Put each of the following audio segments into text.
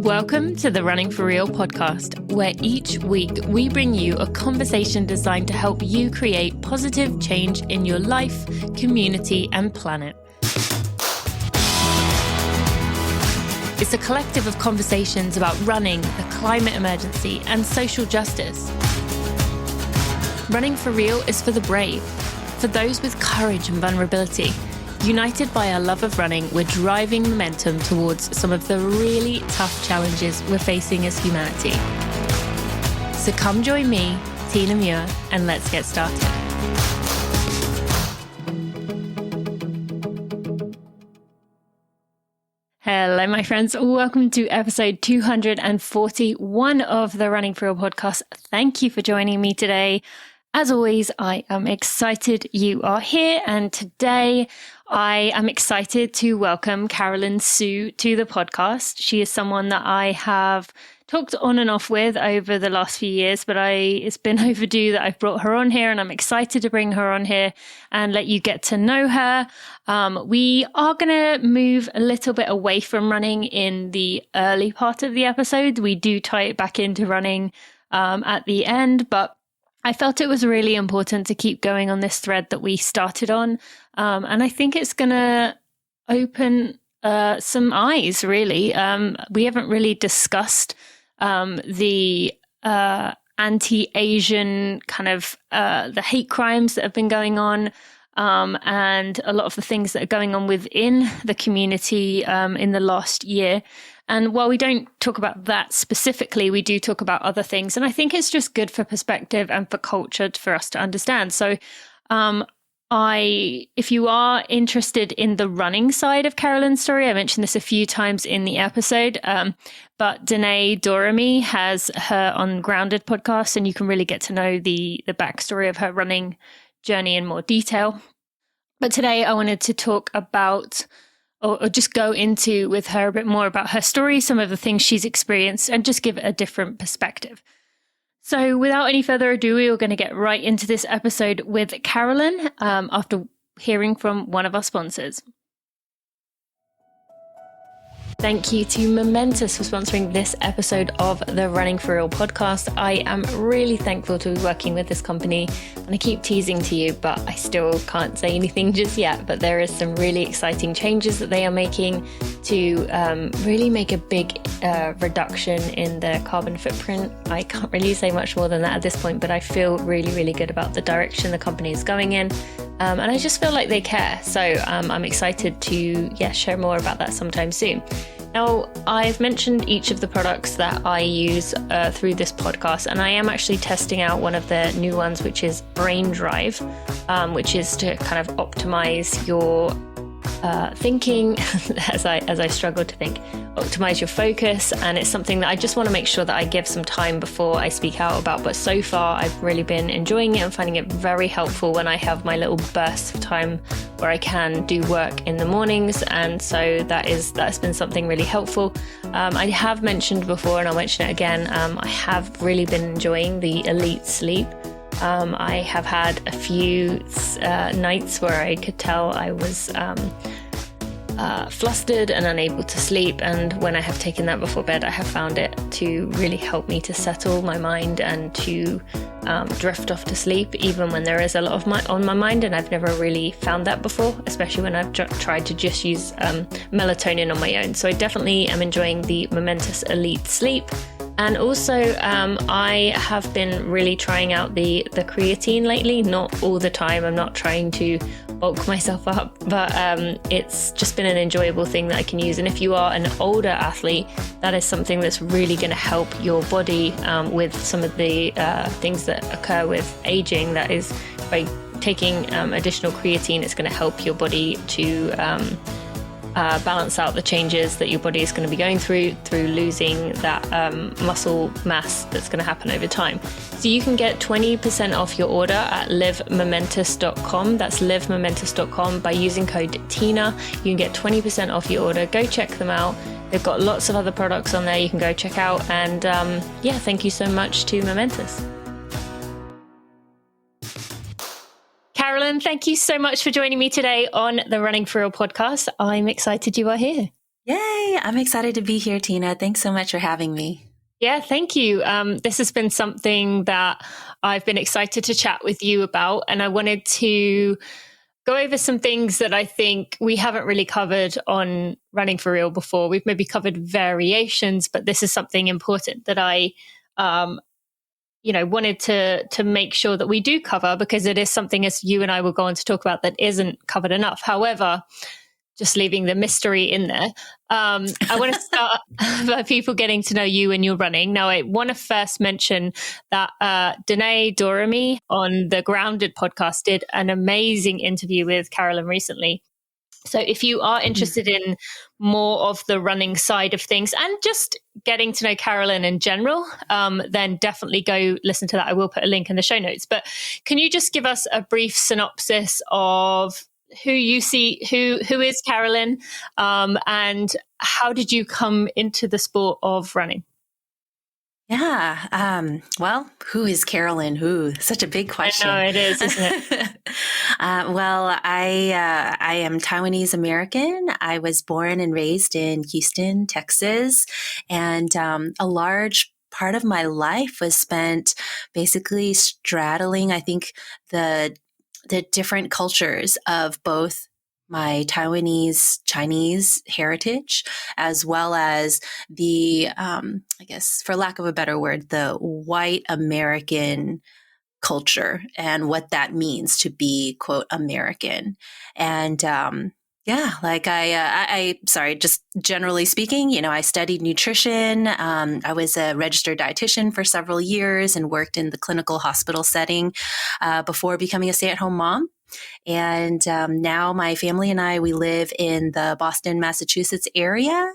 Welcome to the Running for Real podcast, where each week we bring you a conversation designed to help you create positive change in your life, community, and planet. It's a collective of conversations about running, the climate emergency, and social justice. Running for Real is for the brave, for those with courage and vulnerability. United by our love of running, we're driving momentum towards some of the really tough challenges we're facing as humanity. So come join me, Tina Muir, and let's get started. Hello, my friends. Welcome to episode 241 of the Running for Real podcast. Thank you for joining me today. As always, I am excited you are here, and today I am excited to welcome Carolyn Su to the podcast. She is someone that I have talked on and off with over the last few years, but it's been overdue that I've brought her on here, and I'm excited to bring her on here and let you get to know her. We are going to move a little bit away from running in the early part of the episode. We do tie it back into running at the end, but I felt it was really important to keep going on this thread that we started on. And I think it's going to open some eyes, really. We haven't really discussed the anti-Asian kind of the hate crimes that have been going on, and a lot of the things that are going on within the community in the last year. And while we don't talk about that specifically, we do talk about other things. And I think it's just good for perspective and for culture for us to understand. So if you are interested in the running side of Carolyn's story, I mentioned this a few times in the episode, but Danae Doramy has her On Grounded podcast, and you can really get to know the backstory of her running journey in more detail. But today I wanted to talk about or just go into with her a bit more about her story, some of the things she's experienced, and just give it a different perspective. So without any further ado, we are going to get right into this episode with Carolyn after hearing from one of our sponsors. Thank you to Momentous for sponsoring this episode of the Running for Real podcast. I am really thankful to be working with this company, and I keep teasing to you, but I still can't say anything just yet. But there is some really exciting changes that they are making to really make a big reduction in their carbon footprint. I can't really say much more than that at this point, but I feel really, really good about the direction the company is going in. And I just feel like they care. So I'm excited to share more about that sometime soon. Now, I've mentioned each of the products that I use through this podcast, and I am actually testing out one of the new ones, which is Brain Drive, which is to kind of optimize your thinking as I struggle to think, optimize your focus. And it's something that I just want to make sure that I give some time before I speak out about. But so far, I've really been enjoying it and finding it very helpful when I have my little bursts of time where I can do work in the mornings. And so that's been something really helpful. I have mentioned before, and I'll mention it again, I have really been enjoying the Elite Sleep. I have had a few nights where I could tell I was flustered and unable to sleep, and when I have taken that before bed, I have found it to really help me to settle my mind and to drift off to sleep, even when there is a lot on my mind, and I've never really found that before, especially when I've tried to just use melatonin on my own. So I definitely am enjoying the Momentous Elite Sleep. And also, I have been really trying out the creatine lately, not all the time. I'm not trying to bulk myself up, but it's just been an enjoyable thing that I can use. And if you are an older athlete, that is something that's really going to help your body with some of the things that occur with aging. That is, by taking additional creatine, it's going to help your body to balance out the changes that your body is going to be going through losing that muscle mass that's going to happen over time. So you can get 20% off your order at livemomentous.com. That's livemomentous.com. By using code TINA, you can get 20% off your order. Go check them out. They've got lots of other products on there you can go check out. And thank you so much to Momentous. Carolyn, thank you so much for joining me today on the Running for Real podcast. I'm excited you are here. Yay! I'm excited to be here, Tina. Thanks so much for having me. Yeah, thank you. This has been something that I've been excited to chat with you about, and I wanted to go over some things that I think we haven't really covered on Running for Real before. We've maybe covered variations, but this is something important that I wanted to make sure that we do cover, because it is something, as you and I will go on to talk about, that isn't covered enough. However, just leaving the mystery in there, I want to start by people getting to know you and your running. Now, I want to first mention that Danae Dorami on the Grounded podcast did an amazing interview with Carolyn recently. So if you are interested in more of the running side of things and just getting to know Carolyn in general, then definitely go listen to that. I will put a link in the show notes. But can you just give us a brief synopsis of who you see, who is Carolyn, and how did you come into the sport of running? Yeah. Well, who is Carolyn? Such a big question. I know it is, isn't it? Well, I am Taiwanese American. I was born and raised in Houston, Texas, and a large part of my life was spent basically straddling, I think, the different cultures of both my Taiwanese Chinese heritage, as well as the, I guess, for lack of a better word, the white American culture and what that means to be, quote, American. And sorry, just generally speaking, I studied nutrition. I was a registered dietitian for several years and worked in the clinical hospital setting before becoming a stay-at-home mom. And now my family and I, we live in the Boston, Massachusetts area,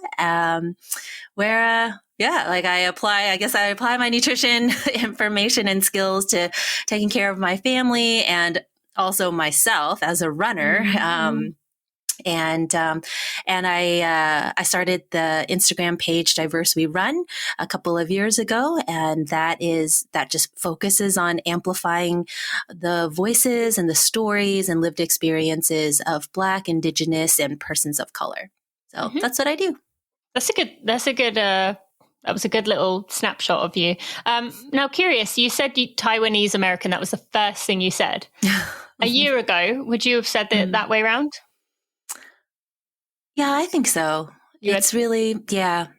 where I apply my nutrition information and skills to taking care of my family and also myself as a runner. And I started the Instagram page Diverse We Run a couple of years ago, and that just focuses on amplifying the voices and the stories and lived experiences of Black, Indigenous, and persons of color. So that's what I do. That was a good little snapshot of you. Now, curious, you said you Taiwanese American. That was the first thing you said. A year ago, would you have said that way around? Yeah, I think so. It's really, that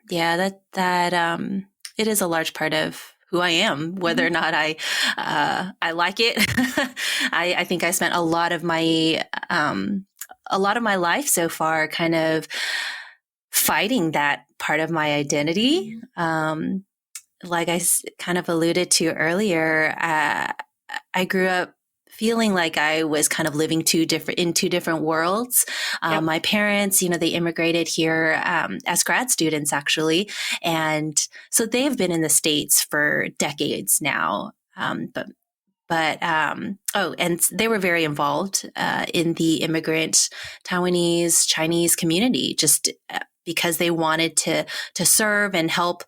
it is a large part of who I am, whether or not I like it. I think I spent a lot of my life so far kind of fighting that part of my identity. Like I kind of alluded to earlier, I grew up feeling like I was kind of living in two different worlds. Yep. My parents, they immigrated here as grad students, actually. And so they've been in the States for decades now. And they were very involved in the immigrant Taiwanese Chinese community, just because they wanted to serve and help,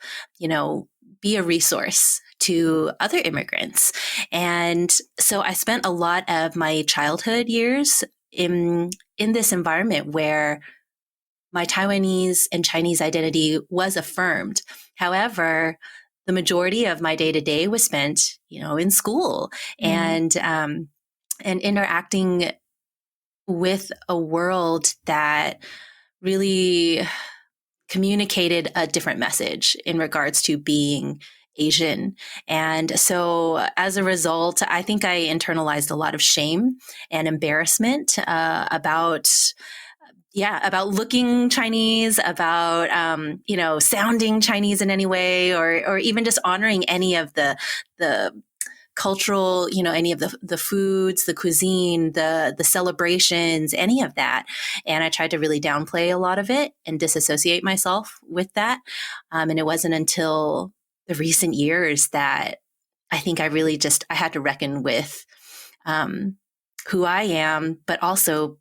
be a resource to other immigrants. And so I spent a lot of my childhood years in this environment where my Taiwanese and Chinese identity was affirmed. However, the majority of my day-to-day was spent, in school and interacting with a world that really communicated a different message in regards to being Asian. And so as a result, I think I internalized a lot of shame and embarrassment about looking Chinese, about, sounding Chinese in any way, or even just honoring any of the cultural, any of the foods, the cuisine, the celebrations, any of that. And I tried to really downplay a lot of it and disassociate myself with that. And it wasn't until the recent years that I think I really I had to reckon with who I am, but also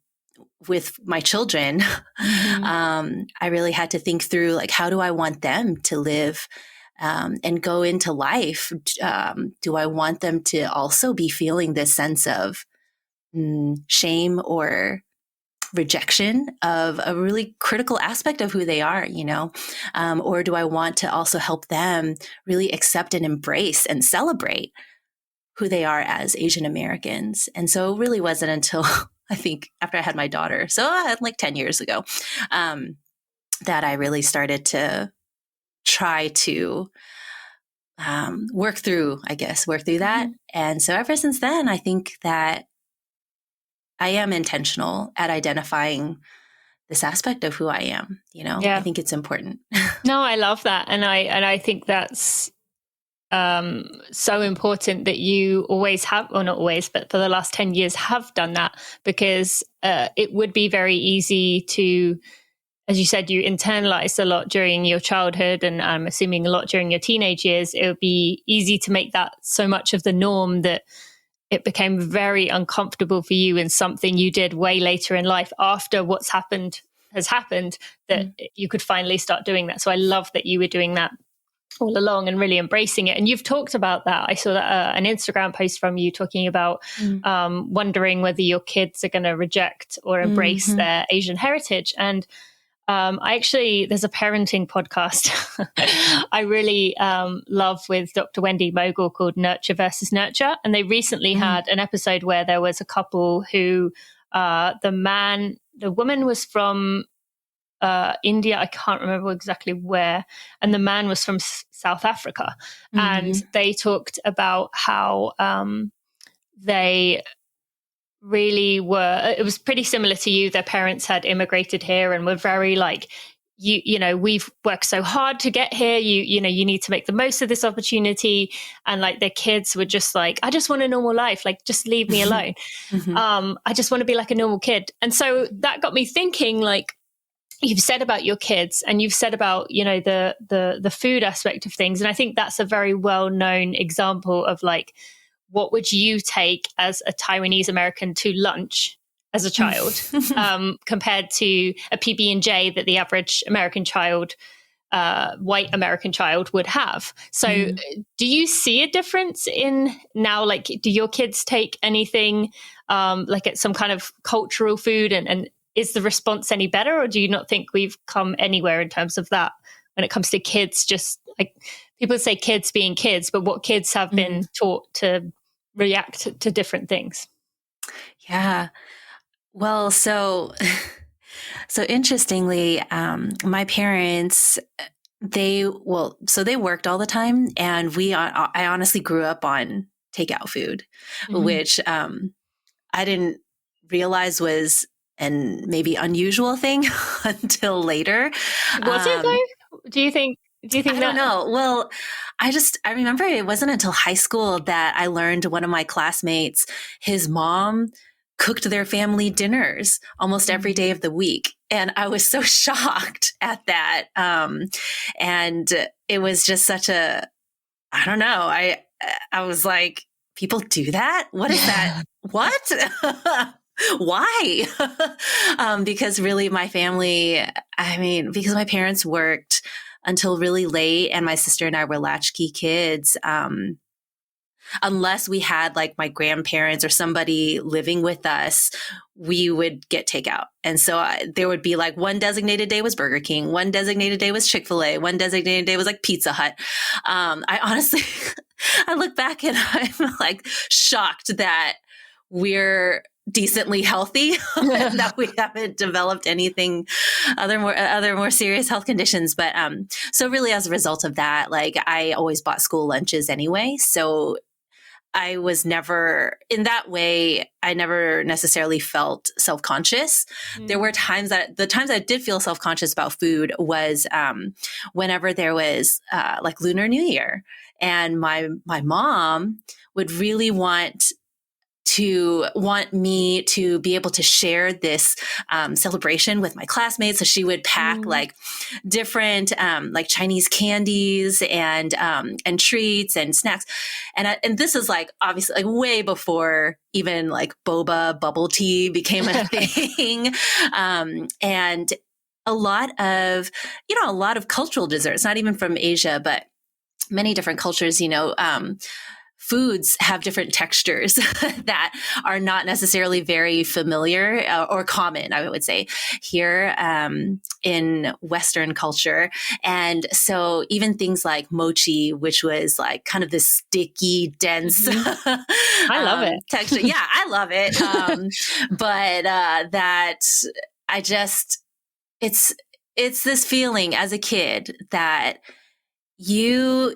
with my children. I really had to think through, like, how do I want them to live and go into life? Do I want them to also be feeling this sense of shame or rejection of a really critical aspect of who they are, or do I want to also help them really accept and embrace and celebrate who they are as Asian Americans? And so it really wasn't until I think after I had my daughter, so like 10 years ago, that I really started to try to work through that. Mm-hmm. And so ever since then, I think that I am intentional at identifying this aspect of who I am. Yeah. I think it's important. No, I love that. And I think that's so important that you always have, or not always, but for the last 10 years have done that, because it would be very easy to, as you said, you internalized a lot during your childhood, and I'm assuming a lot during your teenage years. It would be easy to make that so much of the norm that it became very uncomfortable for you, and something you did way later in life after what's happened has happened, that you could finally start doing that. So I love that you were doing that all along and really embracing it. And you've talked about that. I saw that an Instagram post from you talking about wondering whether your kids are going to reject or embrace their Asian heritage. And there's a parenting podcast I really love with Dr. Wendy Mogul called Nurture versus Nurture. And they recently had an episode where there was a couple who the woman was from India, I can't remember exactly where, and the man was from South Africa. And they talked about how they really were, it was pretty similar to you. Their parents had immigrated here and were very like, we've worked so hard to get here. You need to make the most of this opportunity. And like their kids were just like, I just want a normal life. Like, just leave me alone. I just want to be like a normal kid. And so that got me thinking, like, you've said about your kids and you've said about, the food aspect of things. And I think that's a very well-known example of like, what would you take as a Taiwanese American to lunch as a child compared to a PB&J that the average American child, white American child would have. So do you see a difference in now, like, do your kids take anything like at some kind of cultural food and is the response any better, or do you not think we've come anywhere in terms of that when it comes to kids? Just like people say kids being kids, but what kids have been taught to react to different things. Yeah. Well, so interestingly, my parents, they worked all the time, and I honestly grew up on takeout food, which I didn't realize was an maybe unusual thing until later. Was it though? Do you think I don't know. Well, I remember it wasn't until high school that I learned one of my classmates, his mom cooked their family dinners almost every day of the week. And I was so shocked at that. And it was just such I don't know. I was like, people do that? What is that? What? Why? Because really my family, because my parents worked until really late and my sister and I were latchkey kids, unless we had like my grandparents or somebody living with us, we would get takeout. And so there would be like one designated day was Burger King, one designated day was Chick-fil-A, one designated day was like Pizza Hut. I honestly, I look back and I'm like shocked that we're decently healthy, that we haven't developed anything other more serious health conditions. But so really as a result of that, like I always bought school lunches anyway. So I was never in that way. I never necessarily felt self-conscious. There were times the times I did feel self-conscious about food was whenever there was like Lunar New Year, and my mom would really want me to be able to share this celebration with my classmates. So she would pack like different like Chinese candies and treats and snacks. And this is like obviously like way before even like boba bubble tea became a thing. And a lot of cultural desserts, not even from Asia, but many different cultures, foods have different textures that are not necessarily very familiar or common, I would say, here in Western culture. And so even things like mochi, which was like kind of this sticky, dense I love it. texture. Yeah, I love it. But that I just, it's this feeling as a kid that your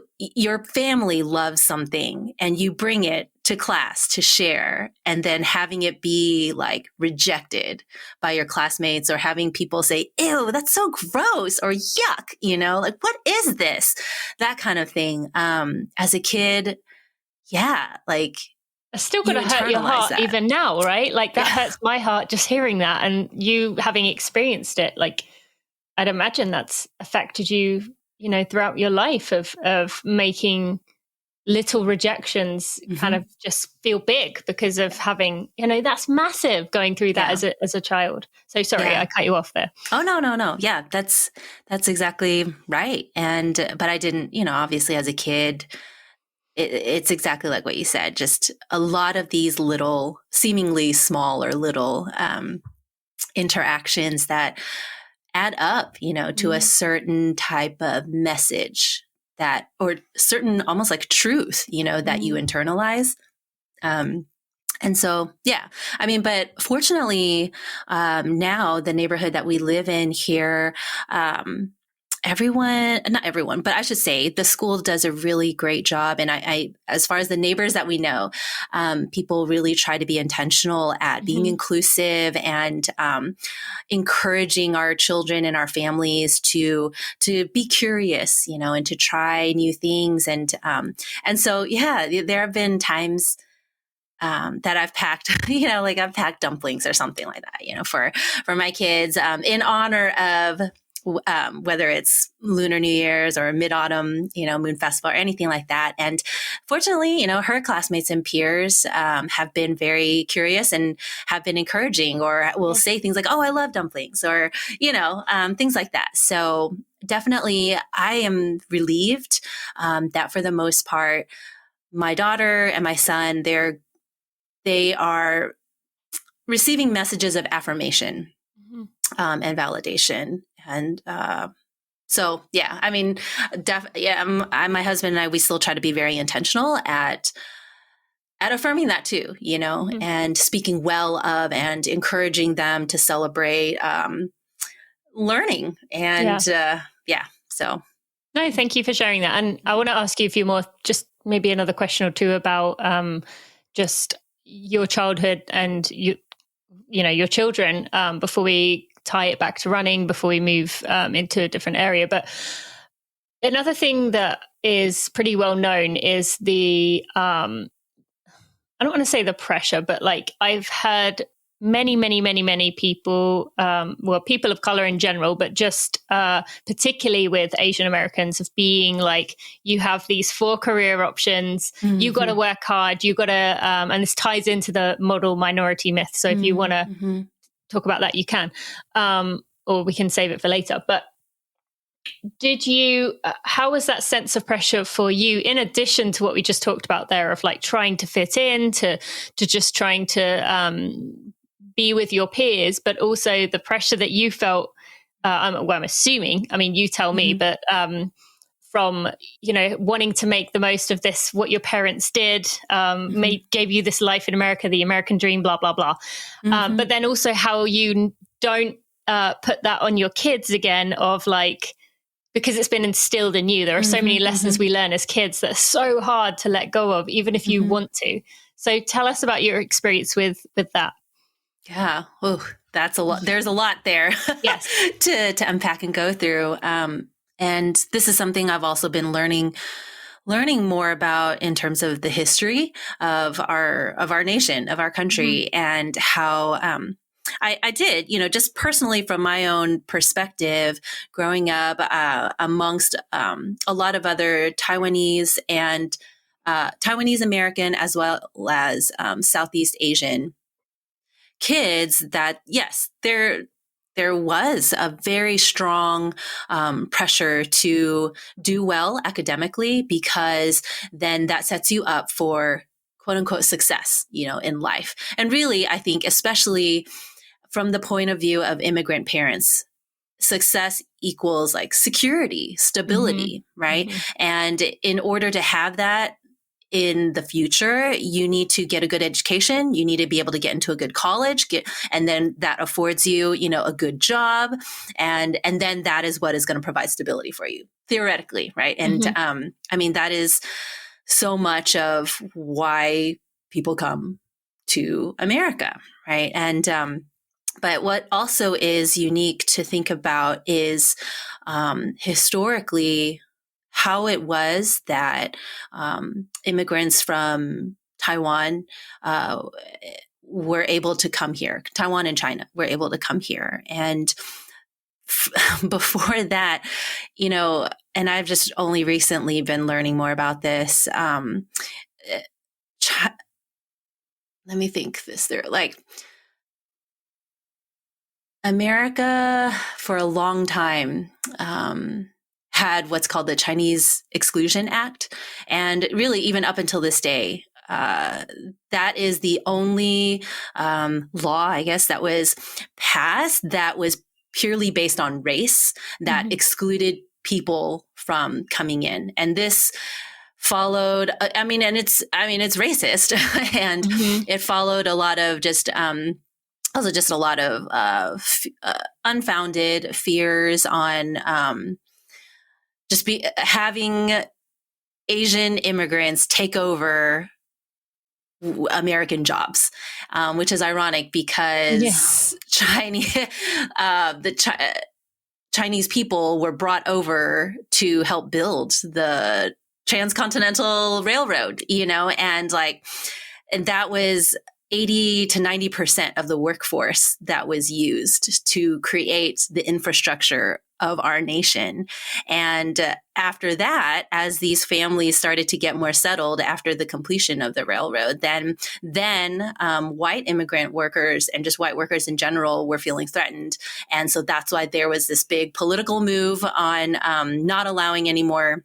family loves something and you bring it to class to share, and then having it be like rejected by your classmates, or having people say, ew, that's so gross, or yuck, like, what is this? That kind of thing. As a kid, yeah, like, it's still going to hurt your heart that. Even now, right? Like that hurts my heart just hearing that, and you having experienced it. Like, I'd imagine that's affected you, throughout your life of making little rejections kind of just feel big because of having, that's massive, going through that as a child. So sorry, I cut you off there. Oh, no. Yeah, that's exactly right. But I didn't, obviously as a kid, it's exactly like what you said, just a lot of these little, seemingly small or little interactions that add up, to a certain type of message or certain almost like truth, that you internalize. And so, yeah, I mean, but fortunately, now the neighborhood that we live in here, not everyone, but I should say the school does a really great job. And I as far as the neighbors that we know, people really try to be intentional at being inclusive and encouraging our children and our families to be curious, and to try new things. And so, yeah, there have been times that I've packed, like I've packed dumplings or something like that, for my kids, in honor of whether it's Lunar New Year's or Mid-Autumn, Moon Festival or anything like that. And fortunately, her classmates and peers have been very curious and have been encouraging, or will say things like, oh, I love dumplings, or, things like that. So definitely I am relieved that for the most part, my daughter and my son, they are receiving messages of affirmation and validation. And so, yeah, I mean, my husband and I, we still try to be very intentional at affirming that too, and speaking well of and encouraging them to celebrate learning. And so. No, thank you for sharing that. And I want to ask you a few more, just maybe another question or two about just your childhood and your children before we tie it back to running, before we move into a different area. But another thing that is pretty well known is the I don't want to say the pressure, but like I've heard many people, people of color in general, but just particularly with Asian Americans, of being like, you have these 4 career options, you got to work hard, you got to, and this ties into the model minority myth. So if you want to talk about that, you can, or we can save it for later. But did you, how was that sense of pressure for you, in addition to what we just talked about there, of like trying to fit in, to just trying to be with your peers, but also the pressure that you felt, I'm assuming, I mean, you tell me, but from, wanting to make the most of this, what your parents did, gave you this life in America, the American dream, blah, blah, blah. But then also how you don't put that on your kids again, of like, because it's been instilled in you. There are so many lessons we learn as kids that are so hard to let go of, even if you want to. So tell us about your experience with that. Yeah. Oh, that's a lot. There's a lot there Yes. to unpack and go through. And this is something I've also been learning more about in terms of the history of our nation, of our country, and how I did, just personally from my own perspective, growing up amongst a lot of other Taiwanese and Taiwanese American, as well as Southeast Asian kids, that yes, they're there was a very strong pressure to do well academically, because then that sets you up for quote unquote success, in life. And really, I think, especially from the point of view of immigrant parents, success equals like security, stability, right? And in order to have that in the future, you need to get a good education. You need to be able to get into a good college, and then that affords you, a good job. And then that is what is going to provide stability for you, theoretically, right? And that is so much of why people come to America, right? And but what also is unique to think about is historically how it was that immigrants from Taiwan were able to come here. Taiwan and China were able to come here. And before that, and I've just only recently been learning more about this. Let me think this through. Like, America for a long time had what's called the Chinese Exclusion Act. And really, even up until this day, that is the only law, I guess, that was passed that was purely based on race, that excluded people from coming in. And this followed, it's racist. And it followed a lot of just also just a lot of unfounded fears on having Asian immigrants take over American jobs, which is ironic because Chinese people were brought over to help build the transcontinental railroad, and that was 80 to 90% of the workforce that was used to create the infrastructure of our nation. And after that, as these families started to get more settled after the completion of the railroad, then white immigrant workers and just white workers in general were feeling threatened. And so that's why there was this big political move on not allowing any more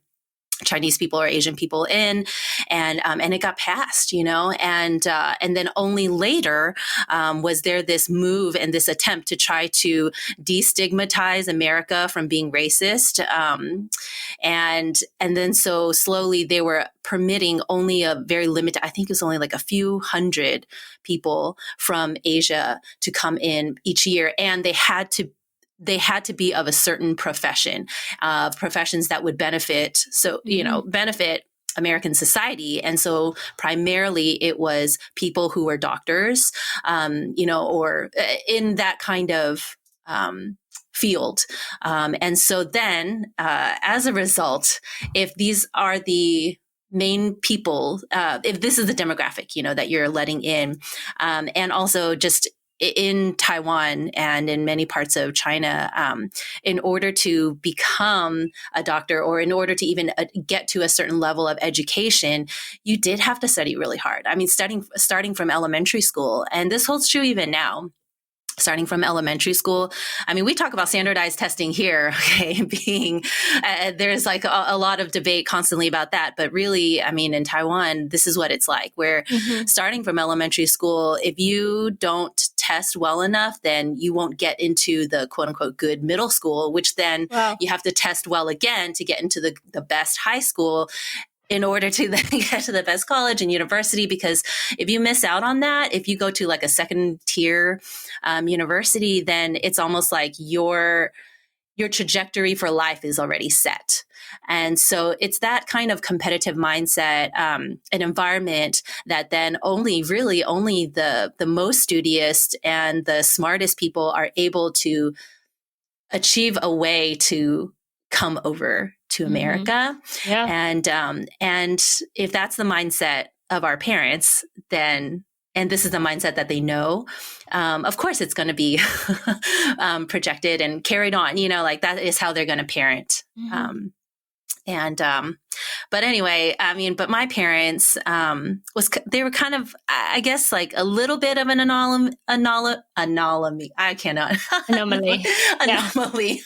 Chinese people or Asian people in, and it got passed, and then only later was there this move and this attempt to try to destigmatize America from being racist, and then so slowly they were permitting only a very limited, I think it was only like a few hundred people from Asia to come in each year, and they had to be of a certain profession, professions that would benefit American society. And so primarily it was people who were doctors, or in that kind of field. And so then as a result, if these are the main people, if this is the demographic, that you're letting in, and also just in Taiwan and in many parts of China, in order to become a doctor or in order to even get to a certain level of education, you did have to study really hard. I mean, starting from elementary school, and this holds true even now. Starting from elementary school. I mean, we talk about standardized testing here, okay, being, there's like a lot of debate constantly about that. But really, I mean, in Taiwan, this is what it's like, where starting from elementary school, if you don't test well enough, then you won't get into the quote unquote good middle school, which then you have to test well again to get into the best high school, in order to then get to the best college and university. Because if you miss out on that, if you go to like a second tier university, then it's almost like your trajectory for life is already set. And so it's that kind of competitive mindset, an environment that then only the most studious and the smartest people are able to achieve a way to come over to America. Yeah. And if that's the mindset of our parents, then, and this is the mindset that they know, of course it's going to be projected and carried on, like that is how they're going to parent. And, but anyway, I mean, but my parents, they were kind of, I guess, like a little bit of an anomaly. I cannot. Anomaly. Anomaly.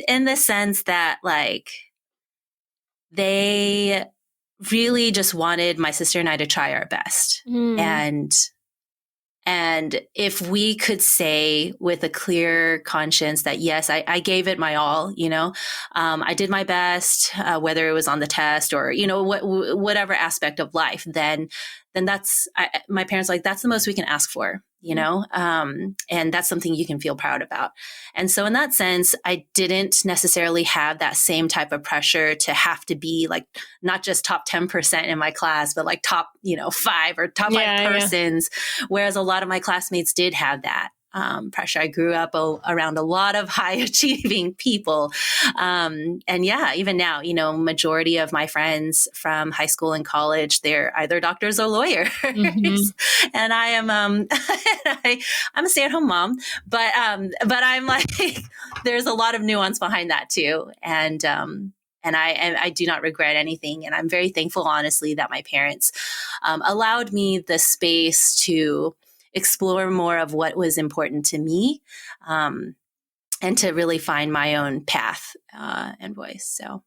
In the sense that like, they really just wanted my sister and I to try our best. And if we could say with a clear conscience that, yes, I gave it my all, I did my best, whether it was on the test or, whatever aspect of life, then that's, my parents like, that's the most we can ask for, and that's something you can feel proud about. And so in that sense, I didn't necessarily have that same type of pressure to have to be like, not just top 10% in my class, but like top, 5 or top 5 persons. Yeah. Whereas a lot of my classmates did have that. Pressure. I grew up around a lot of high achieving people. And even now, majority of my friends from high school and college, they're either doctors or lawyers. Mm-hmm. And I am, I'm a stay-at-home mom, but I'm like, there's a lot of nuance behind that too. And I do not regret anything. And I'm very thankful, honestly, that my parents allowed me the space to explore more of what was important to me, and to really find my own path and voice. So,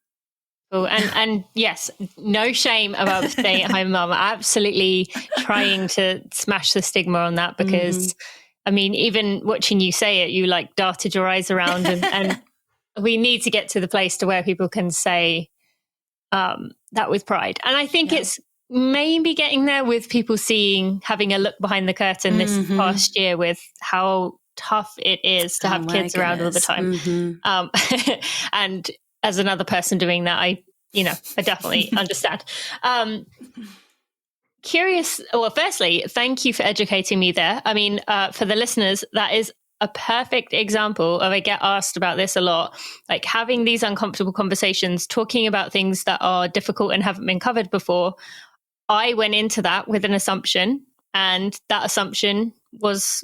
and yes, no shame about staying at home mom. Absolutely trying to smash the stigma on that, because I mean, even watching you say it, you like darted your eyes around, and we need to get to the place to where people can say that with pride. And I think it's maybe getting there with people having a look behind the curtain this past year with how tough it is to have kids around all the time. And as another person doing that, I definitely understand. Curious. Well, firstly, thank you for educating me there. I mean, for the listeners, that is a perfect example of, I get asked about this a lot, like having these uncomfortable conversations, talking about things that are difficult and haven't been covered before. I went into that with an assumption, and that assumption was,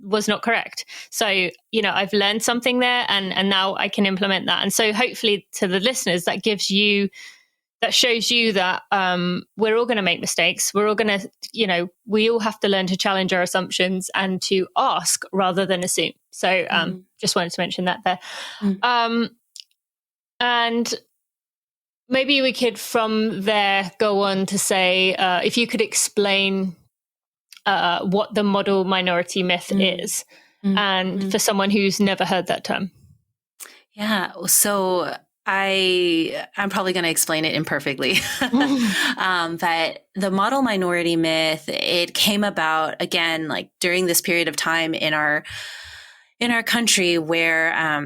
was not correct. So, I've learned something there, and now I can implement that. And so hopefully to the listeners, that shows you that we're all going to make mistakes. We're all going to, we all have to learn to challenge our assumptions and to ask rather than assume. So just wanted to mention that there. And maybe we could from there go on to say, if you could explain what the model minority myth is, and for someone who's never heard that term. Yeah. So I'm probably going to explain it imperfectly. But the model minority myth, it came about again, like during this period of time in our country where, I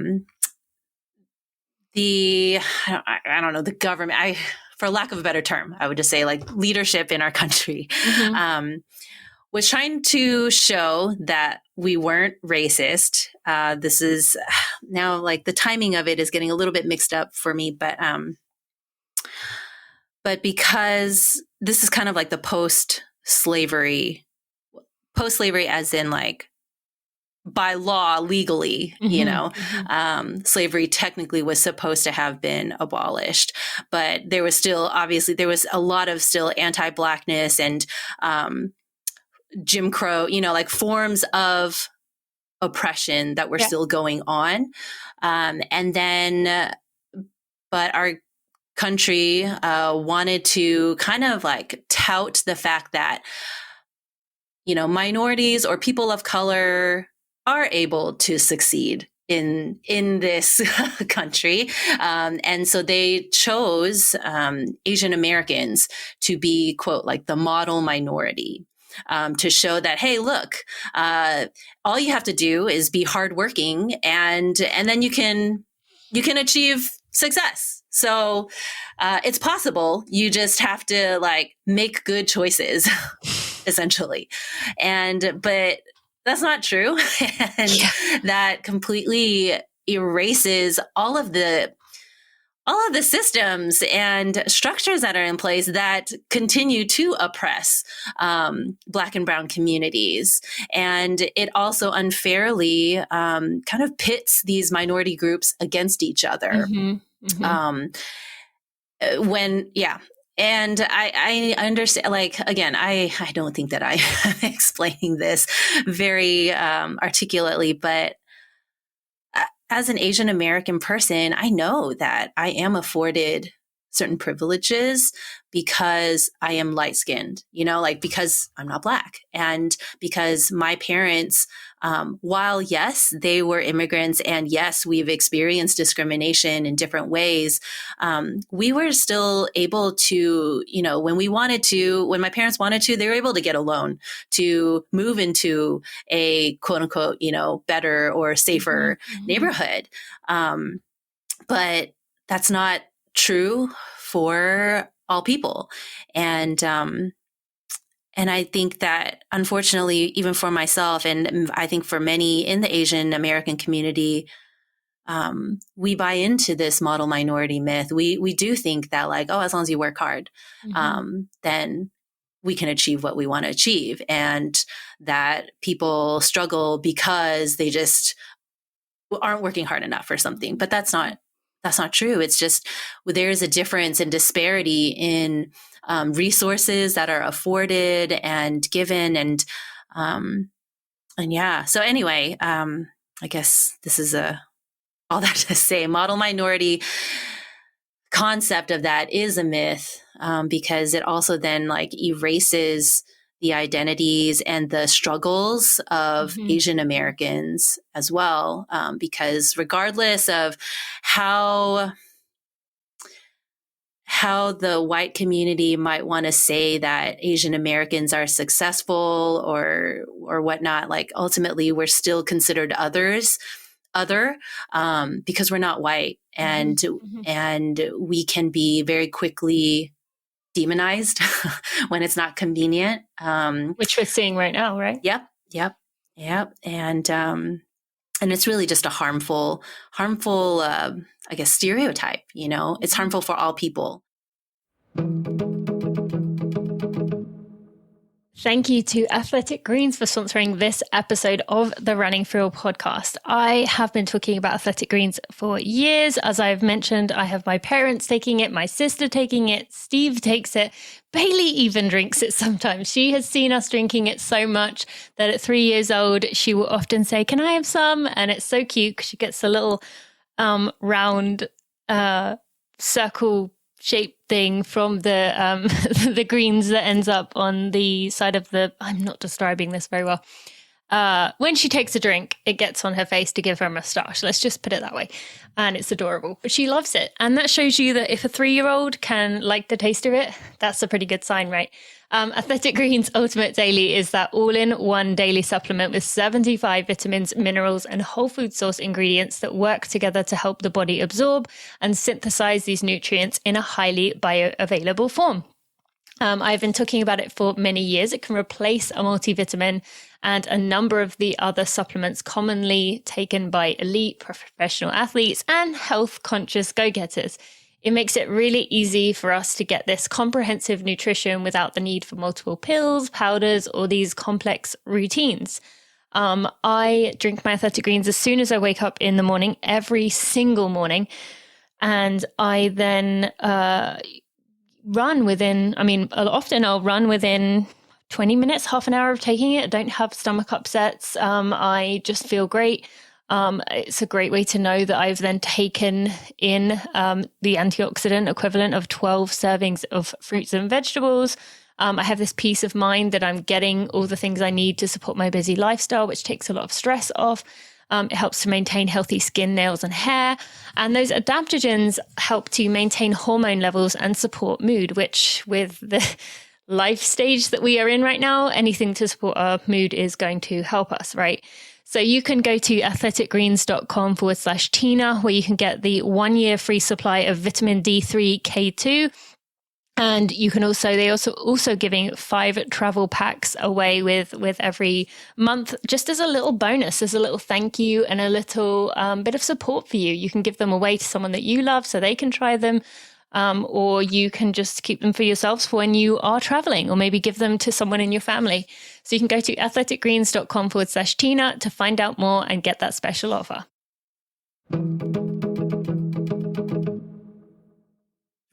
don't know, the government, for lack of a better term, I would just say like leadership in our country, was trying to show that we weren't racist. This is now like the timing of it is getting a little bit mixed up for me, but because this is kind of like the post-slavery as in like by law, legally, slavery technically was supposed to have been abolished, but there was still, obviously there was a lot of still anti-Blackness and, Jim Crow, like forms of oppression that were still going on. And then, but our country wanted to kind of like tout the fact that, minorities or people of color are able to succeed in this country. And so they chose Asian Americans to be, quote, like the model minority. To show that, hey, look, all you have to do is be hardworking, and then you can achieve success. So it's possible. You just have to like make good choices, essentially. But that's not true, and that completely erases all of the systems and structures that are in place that continue to oppress Black and Brown communities. And it also unfairly kind of pits these minority groups against each other. Yeah. And I understand, like, again, I don't think that I am explaining this very articulately, but as an Asian American person, I know that I am afforded certain privileges because I am light skinned, like because I'm not Black, and because my parents, while yes, they were immigrants, and yes, we've experienced discrimination in different ways, we were still able to, when my parents wanted to, they were able to get a loan to move into a quote unquote, better or safer neighborhood. But that's not true for all people. And I think that, unfortunately, even for myself, and I think for many in the Asian American community, we buy into this model minority myth. We do think that, like, as long as you work hard, then we can achieve what we want to achieve, and that people struggle because they just aren't working hard enough or something. But that's not true. It's just there's a difference in disparity in resources that are afforded and given, and yeah. So anyway, I guess this is all that to say, model minority concept of that is a myth, because it also then like erases the identities and the struggles of Asian Americans as well. Because regardless of how the white community might want to say that Asian Americans are successful or whatnot, like ultimately we're still considered other, because we're not white, and we can be very quickly demonized when it's not convenient, which we're seeing right now, right? Yep. And it's really just a harmful I guess stereotype. It's harmful for all people. Thank you to Athletic Greens for sponsoring this episode of the Running For Real podcast. I have been talking about Athletic Greens for years. As I've mentioned, I have my parents taking it, my sister taking it, Steve takes it, Bailey even drinks it sometimes. She has seen us drinking it so much that at 3 years old, she will often say, "Can I have some?" And it's so cute because she gets a little round circle shape thing from the the greens that ends up on the side of the, I'm not describing this very well. When she takes a drink, it gets on her face to give her a moustache. Let's just put it that way. And it's adorable, but she loves it. And that shows you that if a 3-year-old can like the taste of it, that's a pretty good sign, right? Athletic Greens Ultimate Daily is that all-in-one daily supplement with 75 vitamins, minerals, and whole food source ingredients that work together to help the body absorb and synthesize these nutrients in a highly bioavailable form. I've been talking about it for many years. It can replace a multivitamin and a number of the other supplements commonly taken by elite professional athletes and health-conscious go-getters. It makes it really easy for us to get this comprehensive nutrition without the need for multiple pills, powders, or these complex routines. I drink my Athletic Greens as soon as I wake up in the morning, every single morning. And I then run within, often I'll run within 20 minutes, half an hour of taking it. I don't have stomach upsets. I just feel great. It's a great way to know that I've then taken in the antioxidant equivalent of 12 servings of fruits and vegetables. I have this peace of mind that I'm getting all the things I need to support my busy lifestyle, which takes a lot of stress off. It helps to maintain healthy skin, nails, and hair. And those adaptogens help to maintain hormone levels and support mood, which with the life stage that we are in right now, anything to support our mood is going to help us, right? So you can go to athleticgreens.com/Tina, where you can get the 1-year free supply of vitamin D3 K2. And you can they also giving 5 travel packs away with every month, just as a little bonus, as a little thank you and a little bit of support for you. You can give them away to someone that you love so they can try them. Or you can just keep them for yourselves for when you are traveling, or maybe give them to someone in your family. So you can go to athleticgreens.com/Tina to find out more and get that special offer.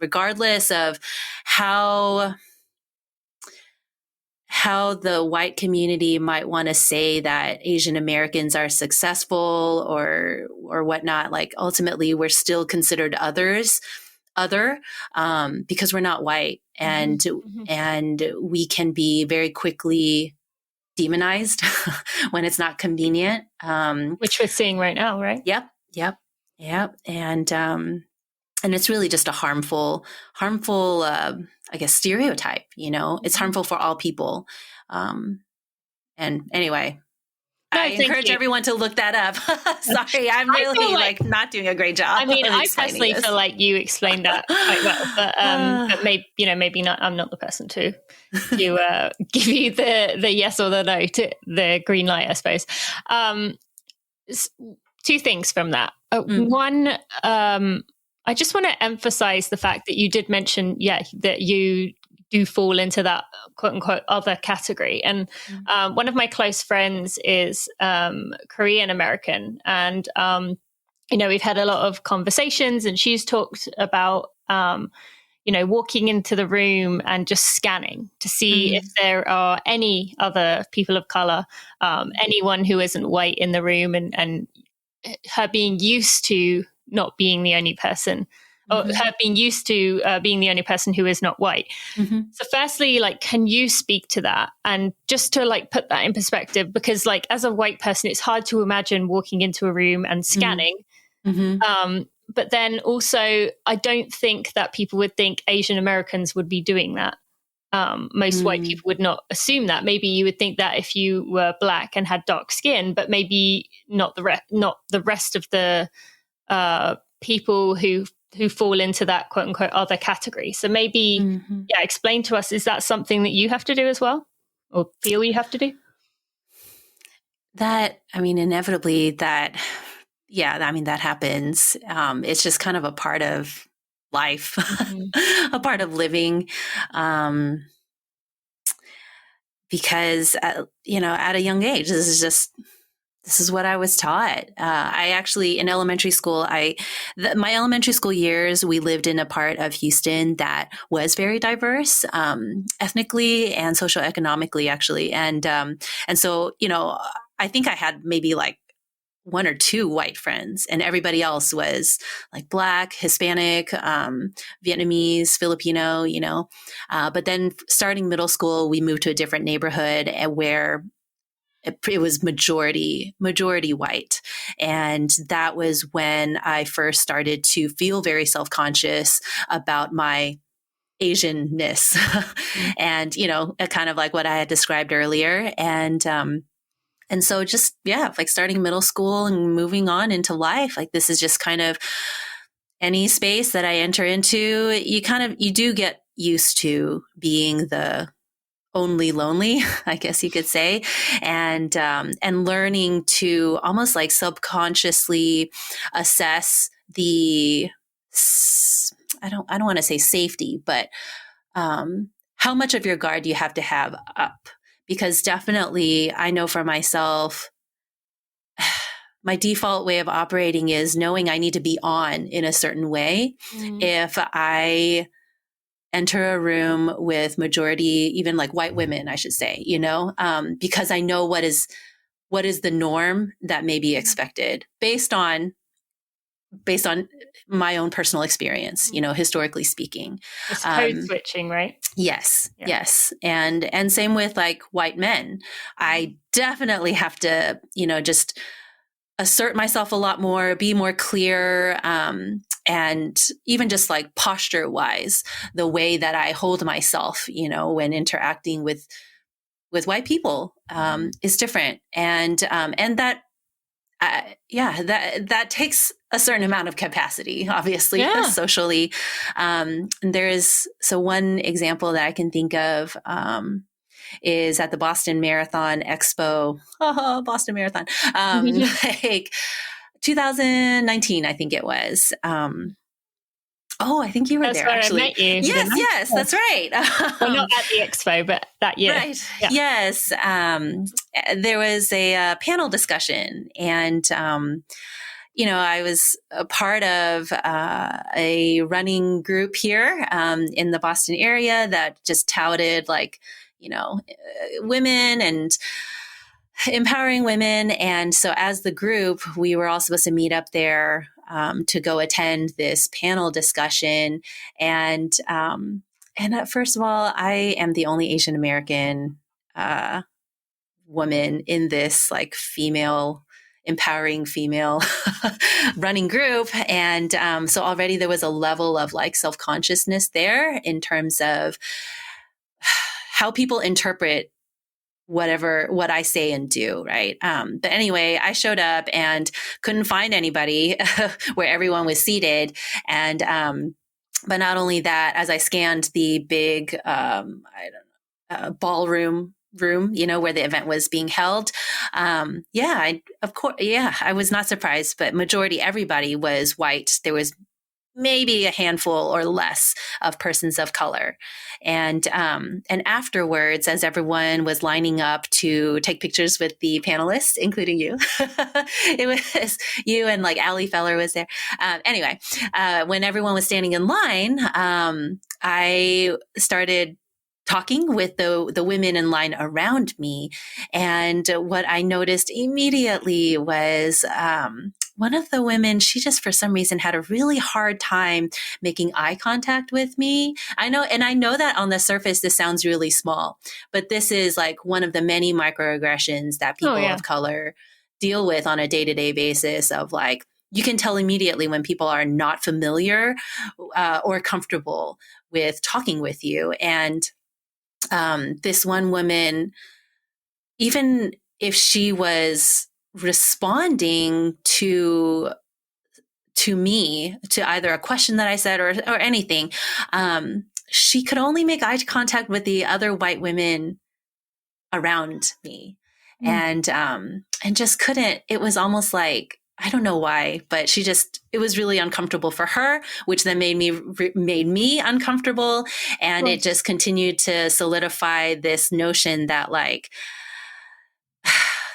regardless of how the white community might want to say that Asian Americans are successful or whatnot, like ultimately we're still considered other, because we're not white, and we can be very quickly demonized when it's not convenient. Which we're seeing right now, right? Yep. And it's really just a harmful, I guess, stereotype, it's harmful for all people. And anyway, I encourage everyone to look that up. Sorry, I'm really like not doing a great job. I mean, I personally feel like you explained that quite well, but maybe not. I'm not the person to give you the yes or the no to the green light, I suppose. Two things from that. One, I just want to emphasize the fact that you did mention, that you do fall into that quote unquote other category. And one of my close friends is Korean American. And, we've had a lot of conversations, and she's talked about, walking into the room and just scanning to see if there are any other people of color, anyone who isn't white in the room, and her being used to not being the only person, or her being used to being the only person who is not white. So firstly, like, can you speak to that? And just to like put that in perspective, because like as a white person, it's hard to imagine walking into a room and scanning. But then also, I don't think that people would think Asian Americans would be doing that. Most white people would not assume that. Maybe you would think that if you were Black and had dark skin, but maybe not the rest of the people who fall into that quote unquote other category. So maybe, explain to us, is that something that you have to do as well, or feel you have to do? That, I mean, inevitably that happens. It's just kind of a part of life, a part of living. Because, at a young age, this is what I was taught. I actually, in elementary school, my elementary school years, we lived in a part of Houston that was very diverse, ethnically and socioeconomically, actually. And so, I think I had maybe like one or two white friends, and everybody else was like Black, Hispanic, Vietnamese, Filipino, but then starting middle school, we moved to a different neighborhood where it was majority white. And that was when I first started to feel very self-conscious about my Asianness and, kind of like what I had described earlier. And so just, like starting middle school and moving on into life, like this is just kind of any space that I enter into, you do get used to being the only lonely, I guess you could say, and learning to almost like subconsciously assess the, I don't want to say safety, but how much of your guard you have to have up. Because definitely I know for myself, my default way of operating is knowing I need to be on in a certain way. If I enter a room with majority, even like white women, I should say, because I know what is the norm that may be expected based on my own personal experience, historically speaking. It's code switching, right? Yes. Yeah. Yes. And same with like white men. I definitely have to, just assert myself a lot more, be more clear, and even just like posture wise, the way that I hold myself, when interacting with white people, is different. And that, that takes a certain amount of capacity, obviously, socially. So one example that I can think of, is at the Boston Marathon Expo, Boston Marathon, like 2019, I think it was. I think you were there, actually. I met you. Yes, that's right. Well, not at the expo, but that year. Right. Yeah. Yes. There was a panel discussion, and I was a part of a running group here in the Boston area that just touted women and empowering women. And so as the group, we were all supposed to meet up there to go attend this panel discussion. And first of all, I am the only Asian American woman in this empowering female running group. And so already there was a level of self-consciousness there in terms of how people interpret what I say and do. Right. But anyway, I showed up and couldn't find anybody where everyone was seated. And, but not only that, as I scanned the big, ballroom room, where the event was being held. I was not surprised, but majority, everybody was white. There was maybe a handful or less of persons of color. And afterwards, as everyone was lining up to take pictures with the panelists, including you, it was you and Allie Feller was there. Anyway, when everyone was standing in line, I started talking with the women in line around me. And what I noticed immediately was one of the women, she just for some reason had a really hard time making eye contact with me. I know that on the surface, this sounds really small, but this is one of the many microaggressions that people of color deal with on a day-to-day basis of you can tell immediately when people are not familiar or comfortable with talking with you. And this one woman, even if she was responding to me, to either a question that I said or anything, she could only make eye contact with the other white women around me. And just couldn't. It was almost I don't know why, but it was really uncomfortable for her, which then made me uncomfortable. And it just continued to solidify this notion that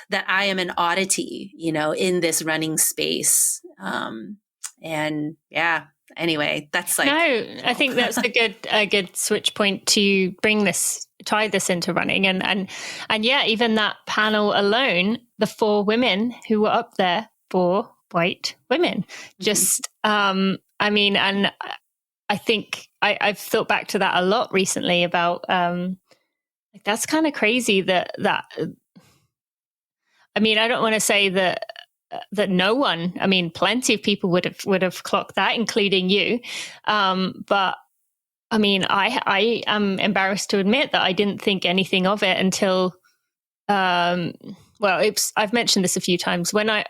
that I am an oddity, in this running space. Anyway, that's No, I think that's a good switch point to tie this into running. And even that panel alone, the 4 women who were up there, 4 white women, just, and I think I've thought back to that a lot recently about, that's kind of crazy that, I don't want to say that no one, plenty of people would have clocked that, including you. But I am embarrassed to admit that I didn't think anything of it until, I've mentioned this a few times when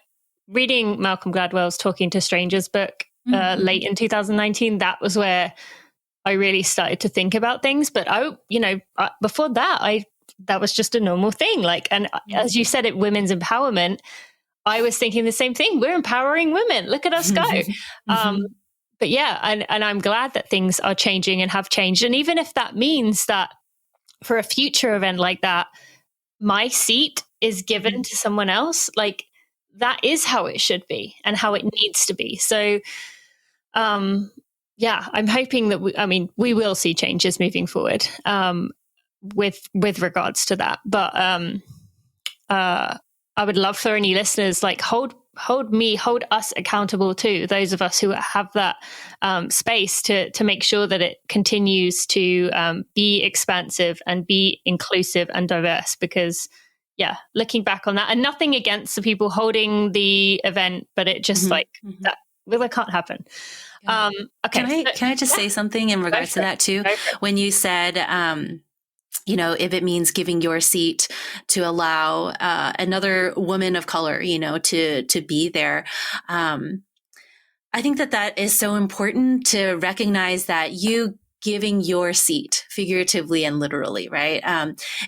reading Malcolm Gladwell's Talking to Strangers book late in 2019, that was where I really started to think about things. But before that, that was just a normal thing. As you said, it women's empowerment. I was thinking the same thing. We're empowering women. Look at us go. But yeah, and I'm glad that things are changing and have changed. And even if that means that for a future event like that, my seat is given to someone else, that is how it should be and how it needs to be. So, I'm hoping that we will see changes moving forward with regards to that. But I would love for any listeners, hold us accountable too, those of us who have that space to make sure that it continues to be expansive and be inclusive and diverse. Because looking back on that, and nothing against the people holding the event, but it just that can't happen. Okay. Can I just say something in regards to that too? When you said, if it means giving your seat to allow another woman of color, to be there. I think that is so important to recognize that you giving your seat, figuratively and literally, right,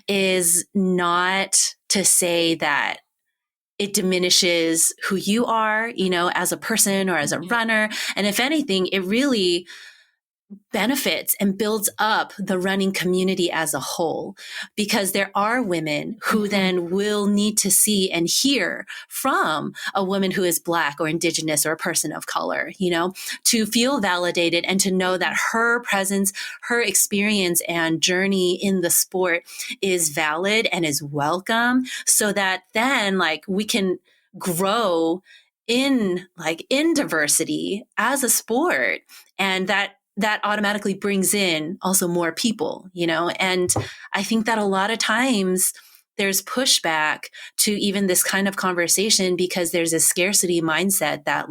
is not to say that it diminishes who you are, as a person or as a runner. And if anything, it really benefits and builds up the running community as a whole, because there are women who then will need to see and hear from a woman who is Black or Indigenous or a person of color, to feel validated and to know that her presence, her experience and journey in the sport is valid and is welcome, so that then we can grow in diversity as a sport, and that automatically brings in also more people, and I think that a lot of times there's pushback to even this kind of conversation, because there's a scarcity mindset that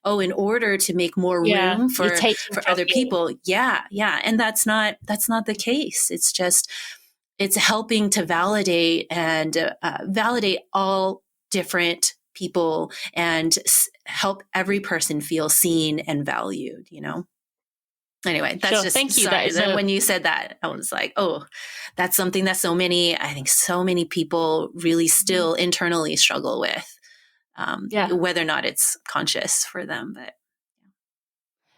in order to make more room for other people. Yeah. And that's not the case. It's helping to validate and validate all different people and help every person feel seen and valued, Anyway, that's just, thank you. Sorry, when you said that, I was like, oh, that's something that so many people really still internally struggle with, whether or not it's conscious for them. But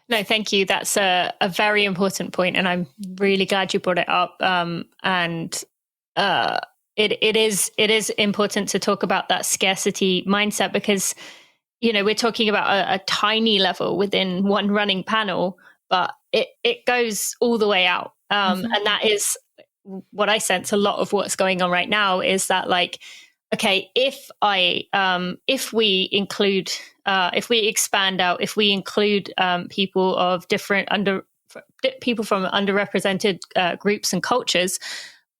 no, thank you. That's a very important point, and I'm really glad you brought it up. It is important to talk about that scarcity mindset, because we're talking about a tiny level within one running panel, but it goes all the way out. And that is what I sense a lot of what's going on right now, is that okay, if we include, if we expand out, if we include people of people from underrepresented groups and cultures,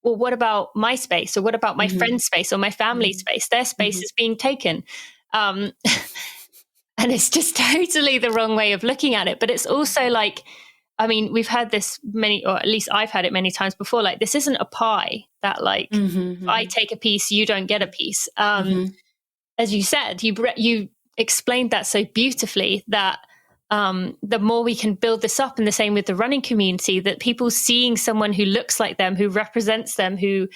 well, what about my space, or what about my friend's space, or my family's space? Their space is being taken. And it's just totally the wrong way of looking at it. But it's also we've heard this or at least I've had it many times before, this isn't a pie that if I take a piece, you don't get a piece. As you said, you explained that so beautifully, that the more we can build this up, and the same with the running community, that people seeing someone who looks like them, who represents them, who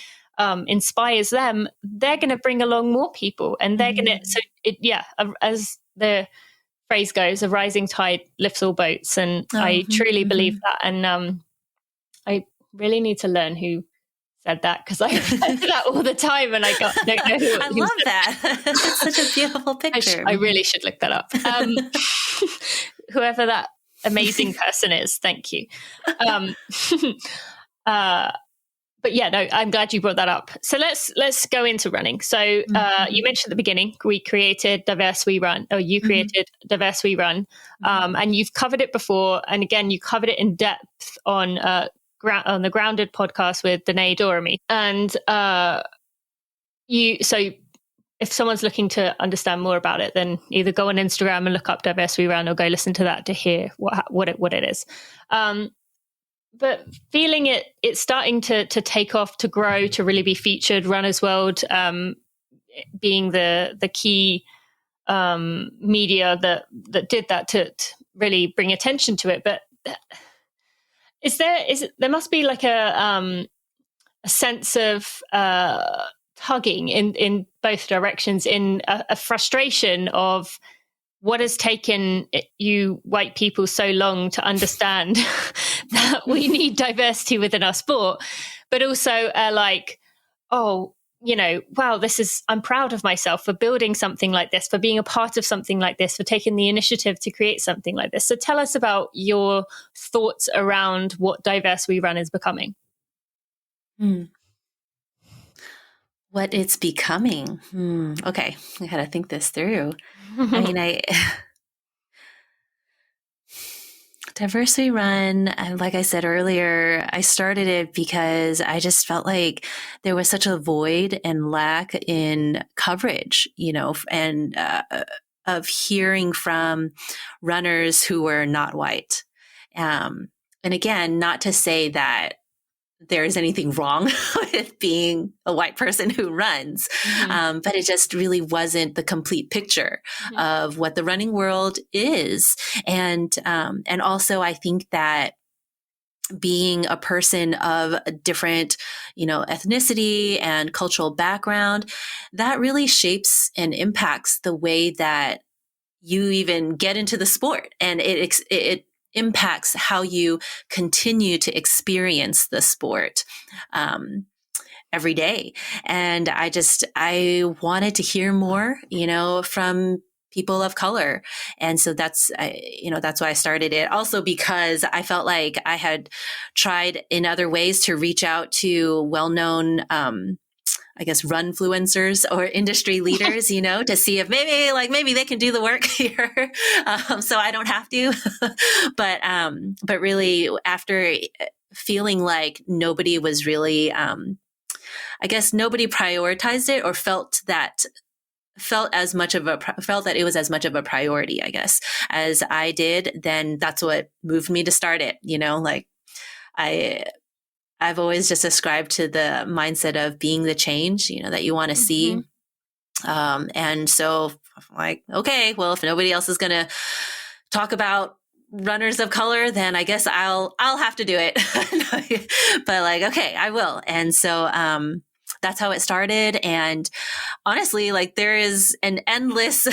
inspires them, they're going to bring along more people, and they're going to, as the phrase goes, a rising tide lifts all boats. And I truly believe that. And I really need to learn who said that, because I refer to that all the time, and I don't know who. I love that. It's such a beautiful picture. I really should look that up. Whoever that amazing person is, thank you. But yeah, no, I'm glad you brought that up. So let's go into running. So you mentioned at the beginning, we created Diverse We Run, or you created Diverse We Run, and you've covered it before. And again, you covered it in depth on the Grounded podcast with Danae Doramy. And so if someone's looking to understand more about it, then either go on Instagram and look up Diverse We Run, or go listen to that to hear what it is. But feeling it's starting to take off, to grow, to really be featured. Runner's World being the key media that did that to really bring attention to it. But there must be a sense of tugging in both directions, in a frustration of what has taken you white people so long to understand that we need diversity within our sport, but also wow, I'm proud of myself for building something like this, for being a part of something like this, for taking the initiative to create something like this. So tell us about your thoughts around what Diverse We Run is becoming. What it's becoming. Okay, I had to think this through. Diverse We Run, like I said earlier, I started it because I just felt like there was such a void and lack in coverage, and of hearing from runners who were not white. And again, not to say that there's anything wrong with being a white person who runs. But it just really wasn't the complete picture of what the running world is. And also I think that being a person of a different, ethnicity and cultural background, that really shapes and impacts the way that you even get into the sport. And it impacts how you continue to experience the sport every day. And I wanted to hear more, from people of color. And so that's why I started it. Also because I felt like I had tried in other ways to reach out to well-known, run influencers or industry leaders, to see if maybe they can do the work here. So I don't have to, but really after feeling like nobody was really, nobody prioritized it or felt that it was as much of a priority, I guess, as I did, then that's what moved me to start it. I've always just ascribed to the mindset of being the change, that you want to see. And so I'm like, okay, well, if nobody else is going to talk about runners of color, then I guess I'll have to do it. But okay, I will. And so, that's how it started. And honestly, there is an endless,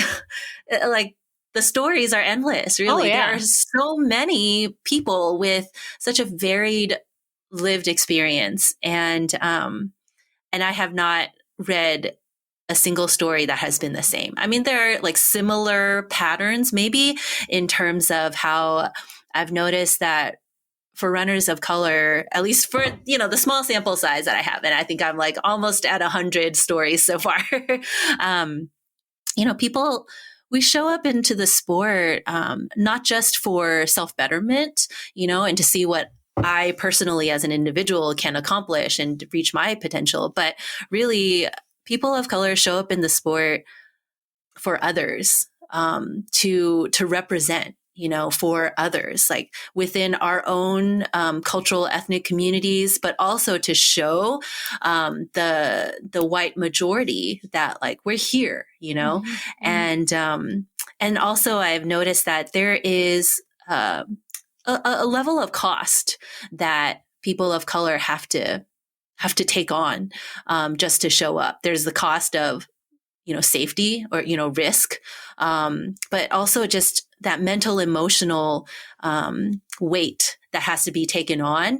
the stories are endless, really. Yeah. There are so many people with such a varied lived experience. And I have not read a single story that has been the same. I mean, there are similar patterns, maybe in terms of how I've noticed that for runners of color, at least for, the small sample size that I have, and I think I'm almost at 100 stories so far, people, we show up into the sport, not just for self-betterment, and to see what I personally as an individual can accomplish and reach my potential, but really people of color show up in the sport for others, to represent, for others, within our own cultural ethnic communities, but also to show the white majority that we're here, and also I've noticed that there is a level of cost that people of color have to take on just to show up. There's the cost of safety or, risk, but also just that mental, emotional weight that has to be taken on.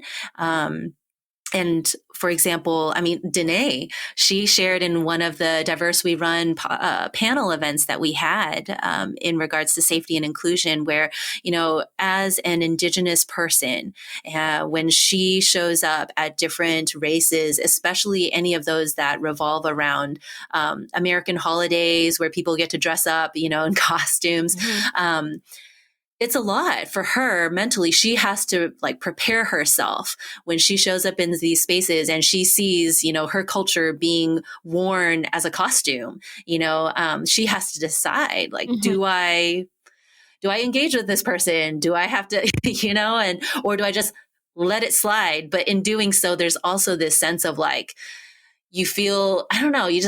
And for example, Danae, she shared in one of the Diverse We Run panel events that we had in regards to safety and inclusion, where, as an Indigenous person, when she shows up at different races, especially any of those that revolve around American holidays where people get to dress up, in costumes, it's a lot for her mentally. She has to prepare herself when she shows up in these spaces and she sees, her culture being worn as a costume. She has to decide, do I engage with this person? Do I have to, or do I just let it slide? But in doing so, there's also this sense of you feel, I don't know, you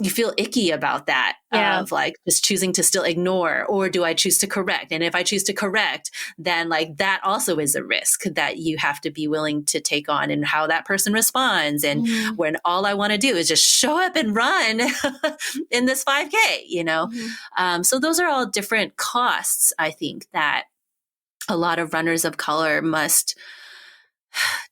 feel icky about that, of just choosing to still ignore, or do I choose to correct? And if I choose to correct, then that also is a risk that you have to be willing to take on, and how that person responds. And when all I want to do is just show up and run in this 5K, so those are all different costs, I think, that a lot of runners of color must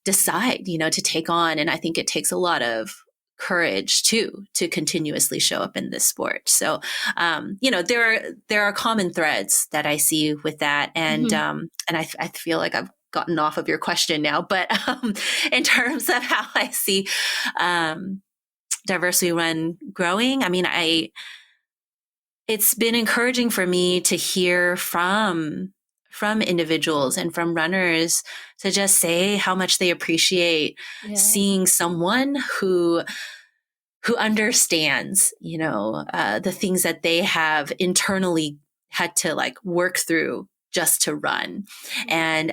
decide, to take on. And I think it takes a lot of courage too, to continuously show up in this sport. So, there are common threads that I see with that. And, and I feel like I've gotten off of your question now, but, in terms of how I see, Diverse We Run growing, it's been encouraging for me to hear from individuals and from runners to just say how much they appreciate seeing someone who understands, the things that they have internally had to work through just to run. And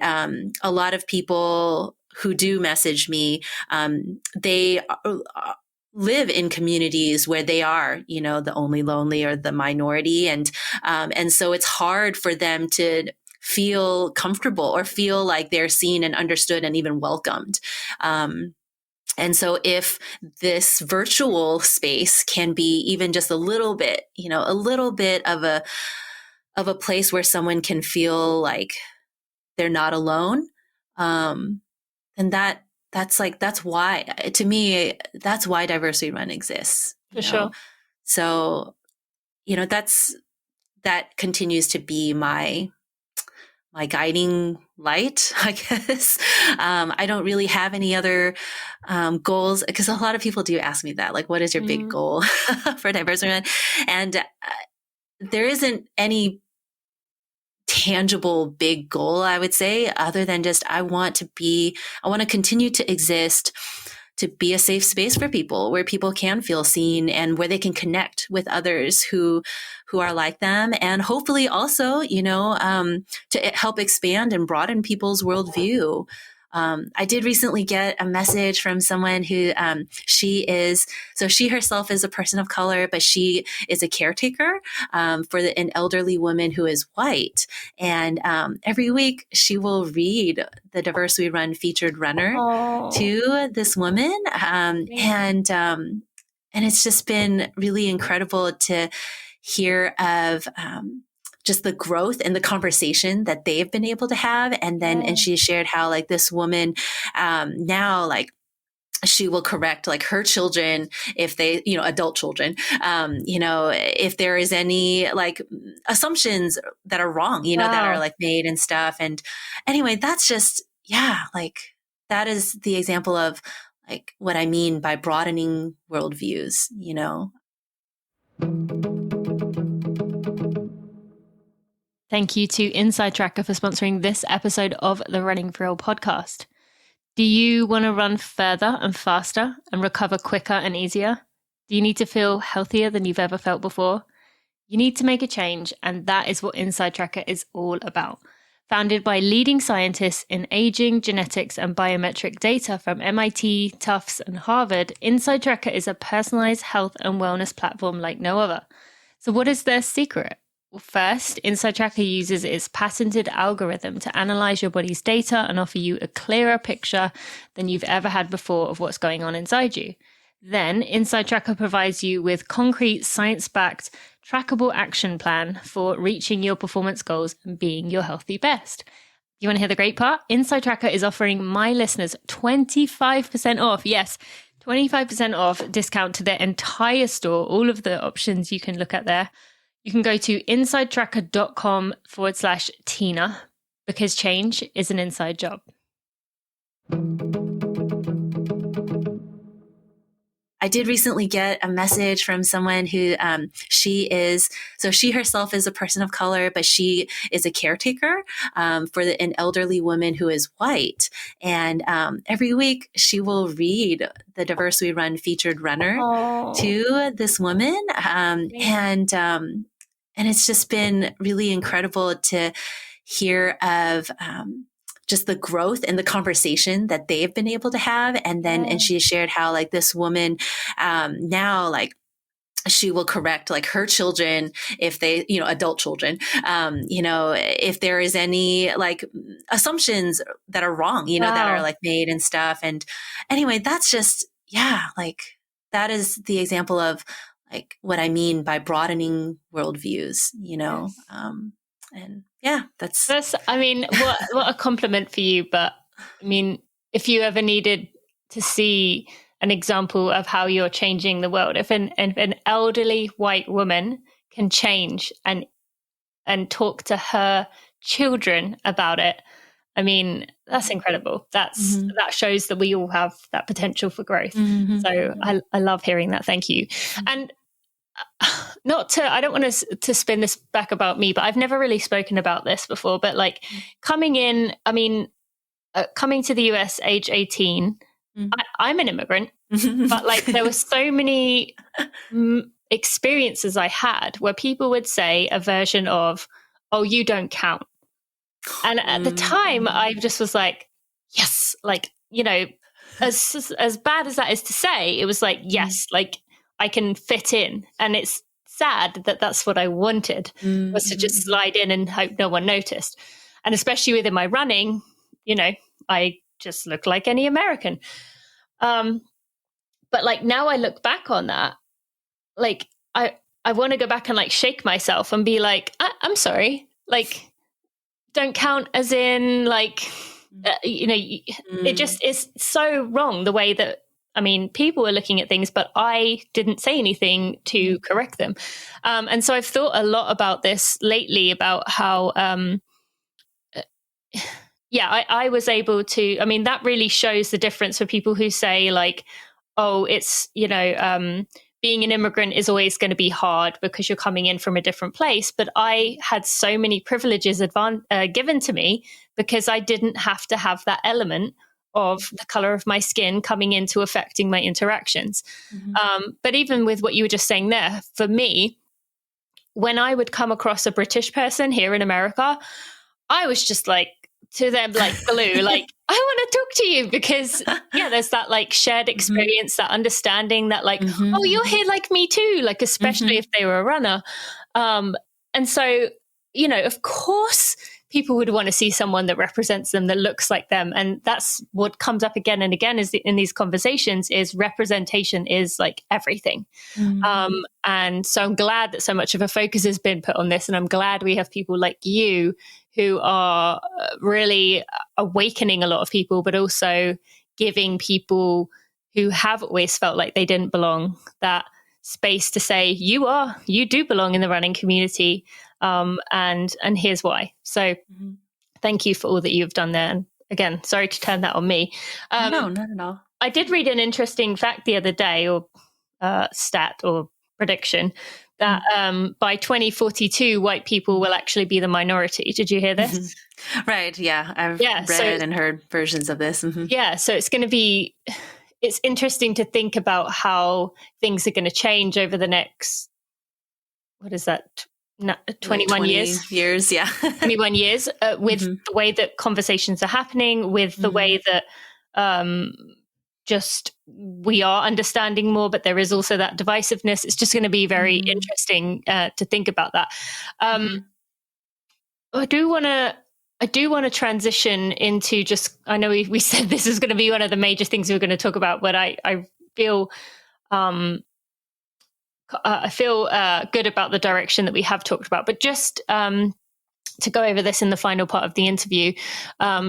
a lot of people who do message me, they live in communities where they are, the only lonely or the minority. And so it's hard for them to feel comfortable or feel like they're seen and understood and even welcomed. And so if this virtual space can be even just a little bit of a place where someone can feel they're not alone. And that's why, to me, that's why Diversity Run exists. For sure. So, that continues to be my guiding light, I guess. I don't really have any other goals, because a lot of people do ask me that, like, what is your big goal for Diversity Run? And there isn't any tangible big goal, I would say, other than just I want to continue to exist, to be a safe space for people, where people can feel seen and where they can connect with others who are like them, and hopefully also, to help expand and broaden people's worldview. I did recently get a message from someone who she herself is a person of color, but she is a caretaker for an elderly woman who is white. And every week she will read the Diversity Run featured runner to this woman. And it's just been really incredible to hear of just the growth and the conversation that they've been able to have. And she shared how, like, this woman now, like, she will correct, like, her children if they, adult children, if there is any, like, assumptions that are wrong, that are, like, made and stuff. And anyway, that's just, like, that is the example of, like, what I mean by broadening worldviews, Thank you to Insidetracker for sponsoring this episode of the Running for Real podcast. Do you want to run further and faster and recover quicker and easier? Do you need to feel healthier than you've ever felt before? You need to make a change, and that is what Insidetracker is all about. Founded by leading scientists in aging, genetics, and biometric data from MIT, Tufts, and Harvard, Insidetracker is a personalized health and wellness platform like no other. So what is their secret? Well, first, Insidetracker uses its patented algorithm to analyze your body's data and offer you a clearer picture than you've ever had before of what's going on inside you. Then, Insidetracker provides you with concrete, science-backed, trackable action plan for reaching your performance goals and being your healthy best. You want to hear the great part? Insidetracker is offering my listeners 25% off. Yes, 25% off discount to their entire store, all of the options you can look at there. You can go to insidetracker.com/Tina, because change is an inside job. I did recently get a message from someone who she herself is a person of color, but she is a caretaker for an elderly woman who is white. And every week she will read the Diversity Run featured runner to this woman. And it's just been really incredible to hear of just the growth and the conversation that they've been able to have. And she shared how, like, this woman now, like, she will correct, like, her children if they, adult children, if there is any, like, assumptions that are wrong, that are, like, made and stuff. And anyway, that's just, like, that is the example of, like, what I mean by broadening worldviews, and that's I mean, what a compliment for you. But I mean, if you ever needed to see an example of how you're changing the world, if an elderly white woman can change and talk to her children about it, I mean, that's incredible. That shows that we all have that potential for growth. So I love hearing that. Thank you. And I don't want to spin this back about me, but I've never really spoken about this before. But, like, coming to the US age 18, I'm an immigrant, but, like, there were so many experiences I had where people would say a version of, "Oh, you don't count." And at the time, I just was like, yes, like, as bad as that is to say, it was like, yes, like, I can fit in. And it's sad that that's what I wanted, was to just slide in and hope no one noticed. And especially within my running, I just look like any American. But, like, now I look back on that, like, I want to go back and, like, shake myself and be like, I'm sorry, like, don't count as in like, it just is so wrong the way that, I mean, people were looking at things, but I didn't say anything to correct them. And so I've thought a lot about this lately, about how, I was able to, I mean, that really shows the difference for people who say like, oh, it's, being an immigrant is always going to be hard because you're coming in from a different place. But I had so many privileges given to me because I didn't have to have that element of the color of my skin coming into affecting my interactions. But even with what you were just saying there, for me, when I would come across a British person here in America, I was just like, to them, like glue, like, I want to talk to you because there's that like shared experience, that understanding that like, oh, you're here like me too, like, especially if they were a runner. And so, of course people would want to see someone that represents them, that looks like them. And that's what comes up again and again in these conversations is representation is like everything. And so I'm glad that so much of a focus has been put on this. And I'm glad we have people like you who are really awakening a lot of people, but also giving people who have always felt like they didn't belong that space to say, you do belong in the running community. And here's why. So thank you for all that you've done there. And again, sorry to turn that on me. No, not at all. I did read an interesting fact the other day, or stat or prediction, that by 2042, white people will actually be the minority. Did you hear this? Right. Yeah. I've read and heard versions of this. Yeah. So it's interesting to think about how things are going to change over the next, what is that? 21 years. Yeah. 21 years with the way that conversations are happening, with the way that just we are understanding more, but there is also that divisiveness. It's just going to be very interesting to think about that. I do want to transition into just, I know we said this is going to be one of the major things we're going to talk about, but I feel good about the direction that we have talked about. But just to go over this in the final part of the interview,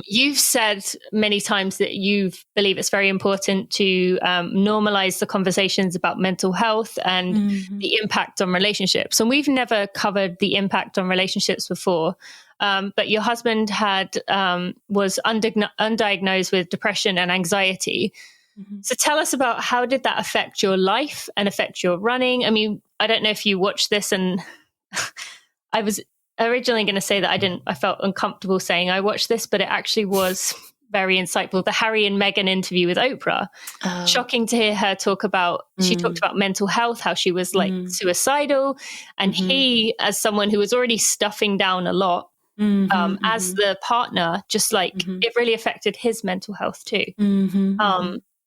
you've said many times that you believe it's very important to normalize the conversations about mental health and the impact on relationships. And we've never covered the impact on relationships before. But your husband was undiagnosed with depression and anxiety. So tell us about, how did that affect your life and affect your running? I mean, I don't know if you watched this, and I was originally going to say that I felt uncomfortable saying I watched this, but it actually was very insightful. The Harry and Meghan interview with Oprah. Shocking to hear her talk about, she talked about mental health, how she was like suicidal. And he, as someone who was already stuffing down a lot, as the partner, just like it really affected his mental health too.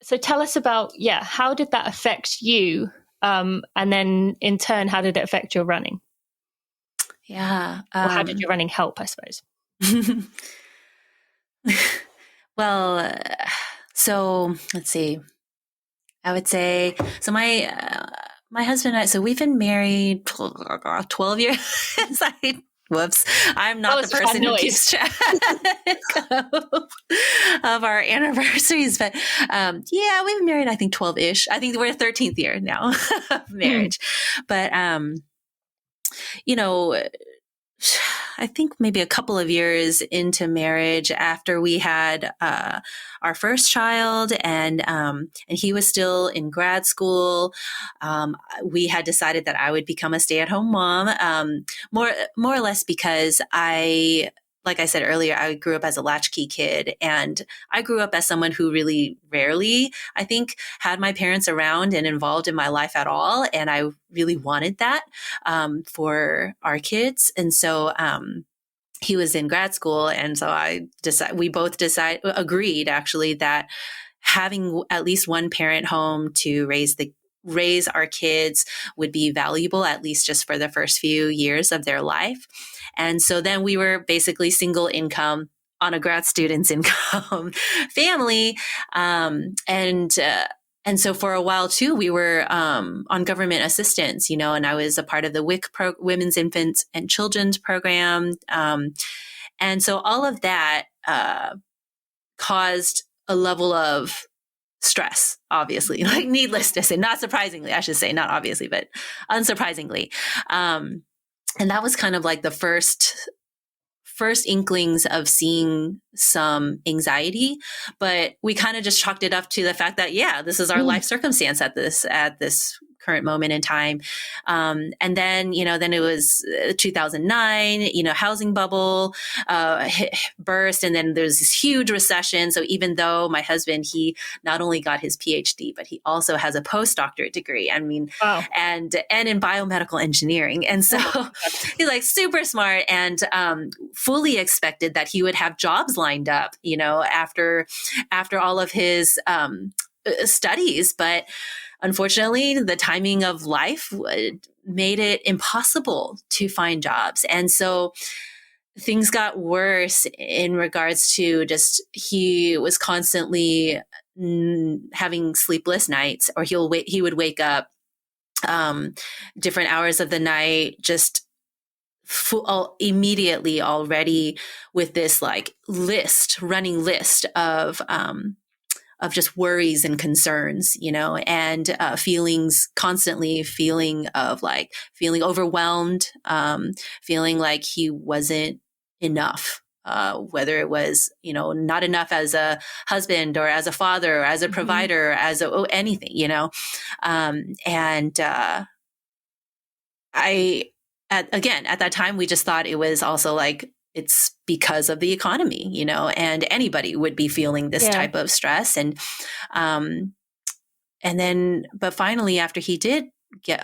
So tell us about, how did that affect you? And then in turn, how did it affect your running? Yeah. Or how did your running help, I suppose? Well, so let's see. I would say, so my husband and I, so we've been married 12 years. Whoops. I'm not the person who keeps track of our anniversaries, but we've been married, I think 12-ish. I think we're 13th year now of marriage. But, I think maybe a couple of years into marriage, after we had our first child, and he was still in grad school, we had decided that I would become a stay-at-home mom, more or less because like I said earlier, I grew up as a latchkey kid, and I grew up as someone who really rarely, I think, had my parents around and involved in my life at all. And I really wanted that for our kids. And so he was in grad school. And so we both agreed actually that having at least one parent home to raise our kids would be valuable, at least just for the first few years of their life. And so then we were basically single income on a grad student's income family. And so for a while too, we were on government assistance, and I was a part of the WIC Women's Infants and Children's Program. And so all of that caused a level of stress, obviously, like needless to say, not surprisingly, I should say, not obviously, but unsurprisingly. And that was kind of like the first inklings of seeing some anxiety, but we kind of just chalked it up to the fact that, yeah, this is our life circumstance at this current moment in time. And then, then it was 2009, housing bubble burst. And then there's this huge recession. So even though my husband, he not only got his PhD, but he also has a postdoctorate degree. I mean, wow. and in biomedical engineering. And so he's like super smart and fully expected that he would have jobs lined up, after all of his studies. But unfortunately, the timing of life made it impossible to find jobs. And so things got worse in regards to just, he was constantly having sleepless nights, or he would wake up different hours of the night, just immediately already with this like running list of just worries and concerns, and constantly feeling overwhelmed, feeling like he wasn't enough, whether it was, not enough as a husband or as a father or as a provider, as anything, at that time, we just thought it was also like, it's because of the economy, and anybody would be feeling this type of stress. And then, but finally, after he did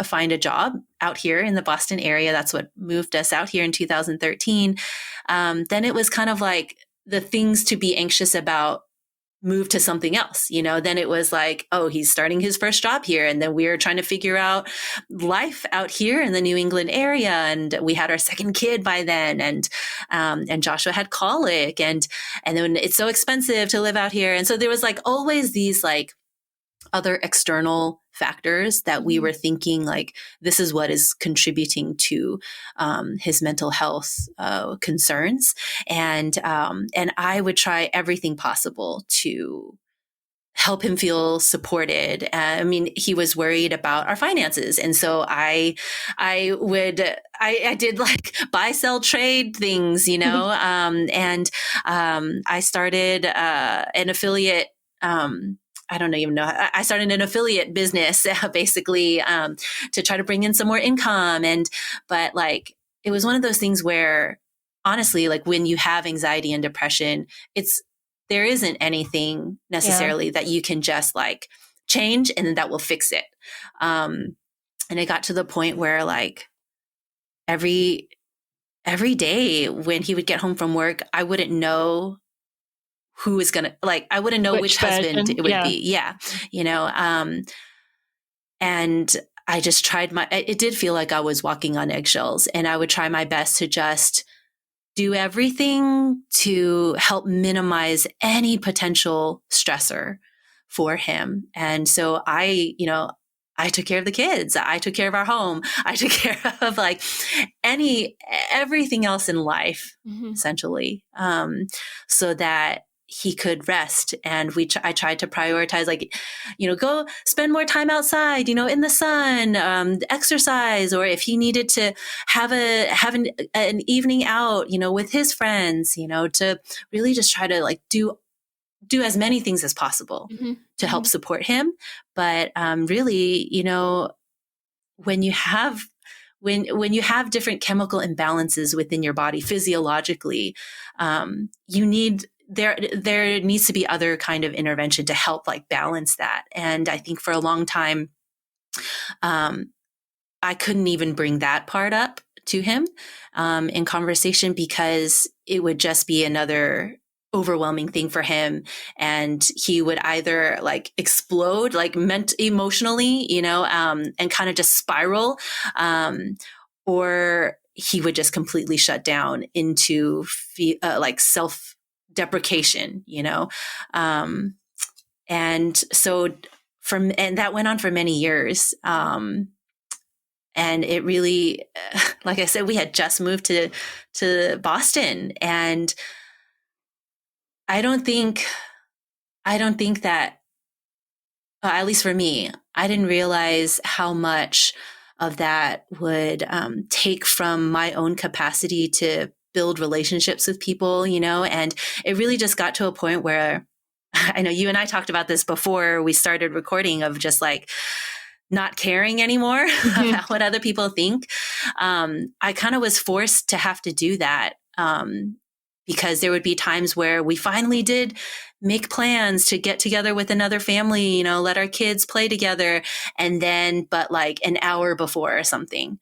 find a job out here in the Boston area, that's what moved us out here in 2013. Then it was kind of like the things to be anxious about move to something else, then it was like, oh, he's starting his first job here. And then we were trying to figure out life out here in the New England area. And we had our second kid by then. And Joshua had colic and then it's so expensive to live out here. And so there was like always these like other external factors that we were thinking like, this is what is contributing to his mental health concerns. And I would try everything possible to help him feel supported. I mean, he was worried about our finances. And so I did like buy, sell, trade things, and I started an affiliate I don't even know. I started an affiliate business basically to try to bring in some more income. But like, it was one of those things where honestly, like when you have anxiety and depression, there isn't anything necessarily that you can just like change and then that will fix it. And it got to the point where like every day when he would get home from work, I wouldn't know who is going to I wouldn't know which husband it would be. Yeah. And I just tried it did feel like I was walking on eggshells, and I would try my best to just do everything to help minimize any potential stressor for him. And so I took care of the kids. I took care of our home. I took care of like everything else in life, essentially, so that he could rest. And I tried to prioritize, like, go spend more time outside, in the sun, exercise, or if he needed to have an evening out, with his friends, to really just try to like do as many things as possible to help support him. But really, when you have different chemical imbalances within your body physiologically, there needs to be other kind of intervention to help like balance that. And I think for a long time, I couldn't even bring that part up to him in conversation, because it would just be another overwhelming thing for him. And he would either like explode, like emotionally, and kind of just spiral, or he would just completely shut down into like self-deprecation, and so and that went on for many years. And it really, like I said, we had just moved to Boston, and I don't think that, at least for me, I didn't realize how much of that would take from my own capacity to build relationships with people, and it really just got to a point where I know you and I talked about this before we started recording, of just like not caring anymore about what other people think. I kind of was forced to have to do that because there would be times where we finally did make plans to get together with another family, let our kids play together. And then, but like an hour before or something,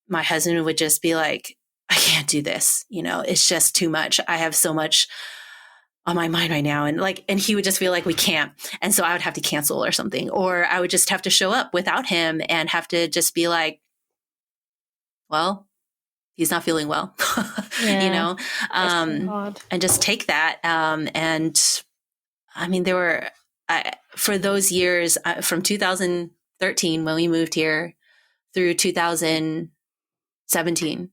my husband would just be like, I can't do this. It's just too much. I have so much on my mind right now. And he would just feel like we can't. And so I would have to cancel or something, or I would just have to show up without him and have to just be like, well, he's not feeling well, Yeah, and just take that. And I mean, there were, for those years from 2013, when we moved here, through 2017,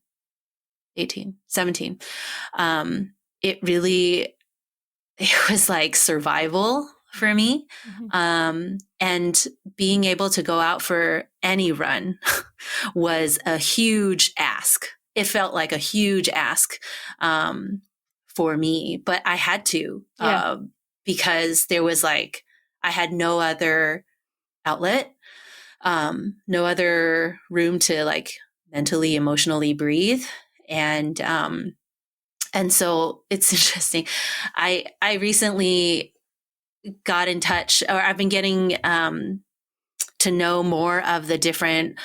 18, 17, it was like survival for me. And being able to go out for any run was a huge ask. It felt like a huge ask for me, but I had to, because there was like, I had no other outlet, no other room to like mentally, emotionally breathe. And so it's interesting. I recently got in touch, or I've been getting to know more of the different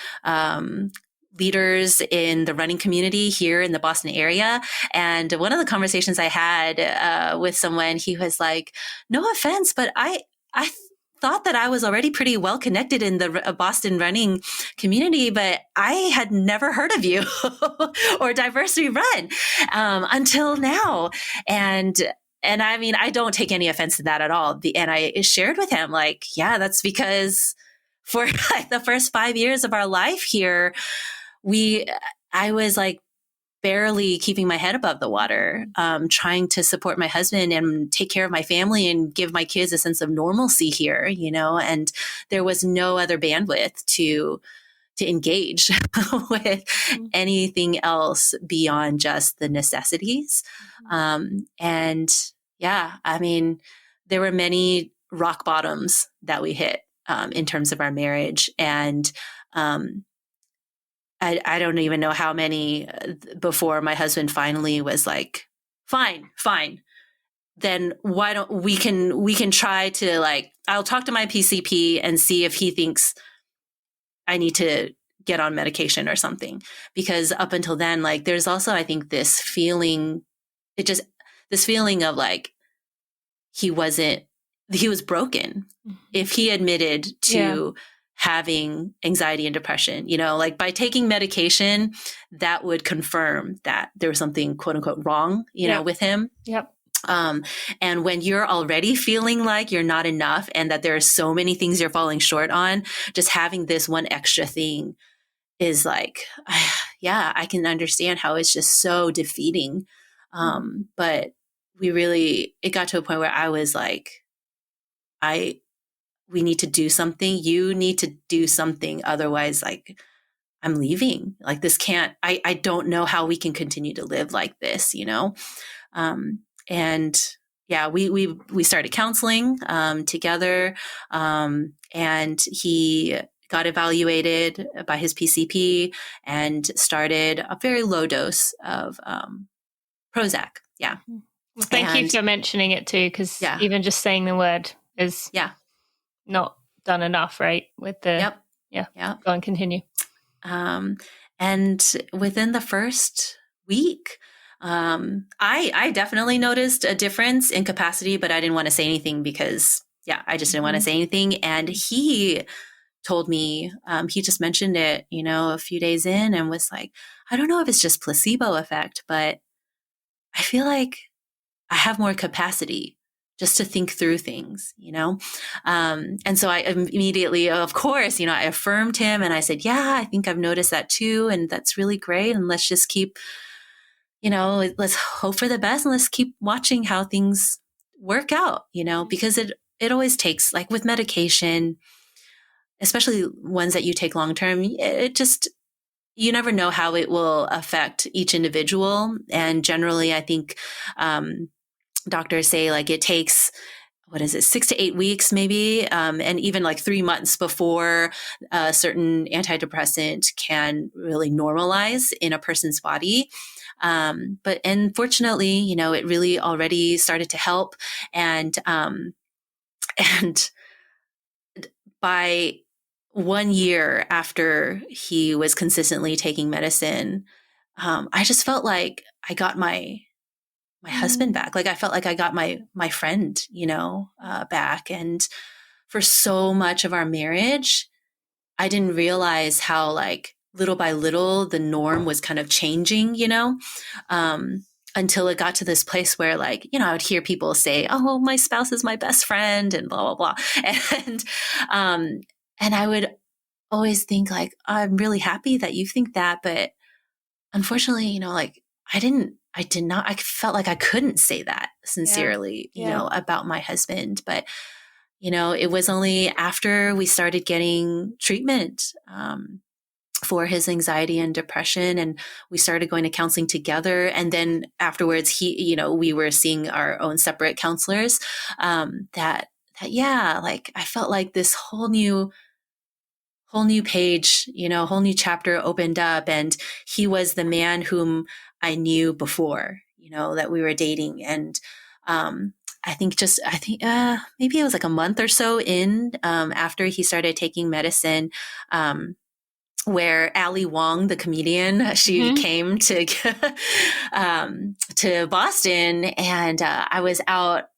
leaders in the running community here in the Boston area. And one of the conversations I had with someone, he was like, no offense, but I thought that I was already pretty well connected in the Boston running community, but I had never heard of you or Diversity Run until now. And I mean, I don't take any offense to that at all. And I shared with him, like, yeah, that's because for like the first 5 years of our life here, I was like barely keeping my head above the water, trying to support my husband and take care of my family and give my kids a sense of normalcy here, and there was no other bandwidth to engage with anything else beyond just the necessities. And yeah, I mean, there were many rock bottoms that we hit in terms of our marriage. And I don't even know how many before my husband finally was like, fine. Then why don't we can try to, like, I'll talk to my PCP and see if he thinks I need to get on medication or something. Because up until then, like, there's also, I think, this feeling of like, he was broken. If he admitted to having anxiety and depression, like by taking medication, that would confirm that there was something quote unquote wrong, with him. Yep. And when you're already feeling like you're not enough and that there are so many things you're falling short on, just having this one extra thing is like, yeah, I can understand how it's just so defeating. But it got to a point where I was like, we need to do something. You need to do something. Otherwise, like, I'm leaving. Like, this I don't know how we can continue to live like this, and yeah, we started counseling together, and he got evaluated by his PCP and started a very low dose of Prozac. Yeah. Well, thank you for mentioning it too, because even just saying the word is not done enough, right? With the go and continue. And within the first week, I definitely noticed a difference in capacity, but I didn't want to say anything because I just didn't want to say anything. And he told me, he just mentioned it, a few days in, and was like, I don't know if it's just placebo effect, but I feel like I have more capacity just to think through things, you know? And so I immediately, of course, you know, I affirmed him and I said, yeah, I think I've noticed that too. And that's really great. And let's just keep, you know, let's hope for the best and let's keep watching how things work out, you know, because it always takes, like with medication, especially ones that you take long term, it just, you never know how it will affect each individual. And generally, I think, doctors say like it takes, what is it, 6 to 8 weeks maybe, and even like 3 months before a certain antidepressant can really normalize in a person's body. But unfortunately, you know, it really already started to help. And by 1 year after he was consistently taking medicine, I just felt like I got my husband back. Like I felt like I got my friend, you know, back. And for so much of our marriage, I didn't realize how like little by little the norm was kind of changing, you know, until it got to this place where like, you know, I would hear people say, oh, my spouse is my best friend and blah, blah, blah. And I would always think like, I'm really happy that you think that. But unfortunately, you know, like I felt like I couldn't say that sincerely, you know, about my husband. But, you know, it was only after we started getting treatment for his anxiety and depression, and we started going to counseling together. And then afterwards, you know, we were seeing our own separate counselors, that like I felt like this whole new page, you know, whole new chapter opened up, and he was the man whom I knew before, you know, that we were dating. And I think maybe it was like a month or so in, after he started taking medicine, where Ali Wong, the comedian, she came to Boston, and I was out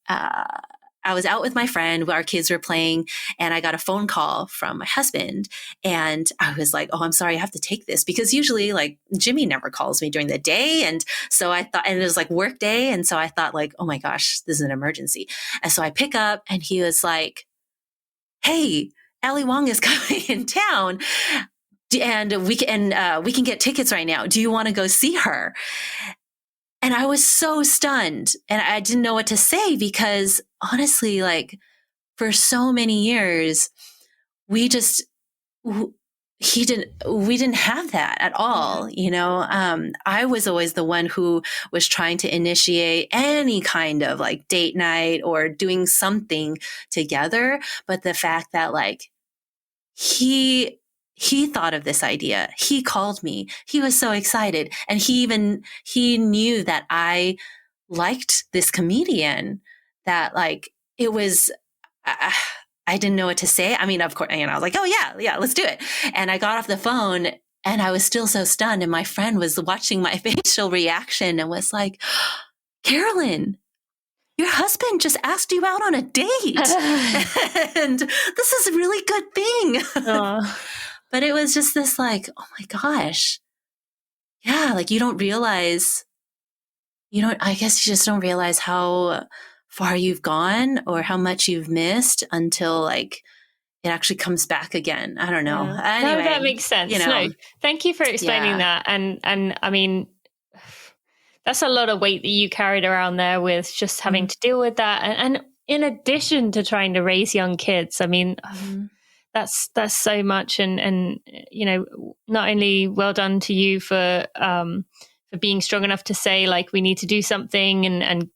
with my friend. Our kids were playing, and I got a phone call from my husband. And I was like, oh, I'm sorry, I have to take this, because usually like Jimmy never calls me during the day. And so I thought, and it was like work day. And so I thought like, oh my gosh, this is an emergency. And so I pick up, and he was like, hey, Ali Wong is coming in town, and we can get tickets right now. Do you want to go see her? And I was so stunned, and I didn't know what to say, because honestly, like for so many years, we didn't have that at all. You know, I was always the one who was trying to initiate any kind of like date night or doing something together. But the fact that like he thought of this idea. He called me. He was so excited. And he knew that I liked this comedian, that like, it was, I didn't know what to say. I mean, of course, and I was like, oh yeah, let's do it. And I got off the phone, and I was still so stunned. And my friend was watching my facial reaction and was like, Carolyn, your husband just asked you out on a date. And this is a really good thing. But it was just this like, oh my gosh. Yeah. Like you don't realize, I guess you just don't realize how far you've gone or how much you've missed until like it actually comes back again. I don't know. Yeah. Anyway, no, that makes sense. You know, no, thank you for explaining that. And I mean, that's a lot of weight that you carried around there with just having to deal with that. And in addition to trying to raise young kids, I mean, that's so much. And, you know, not only well done to you for being strong enough to say like, we need to do something and,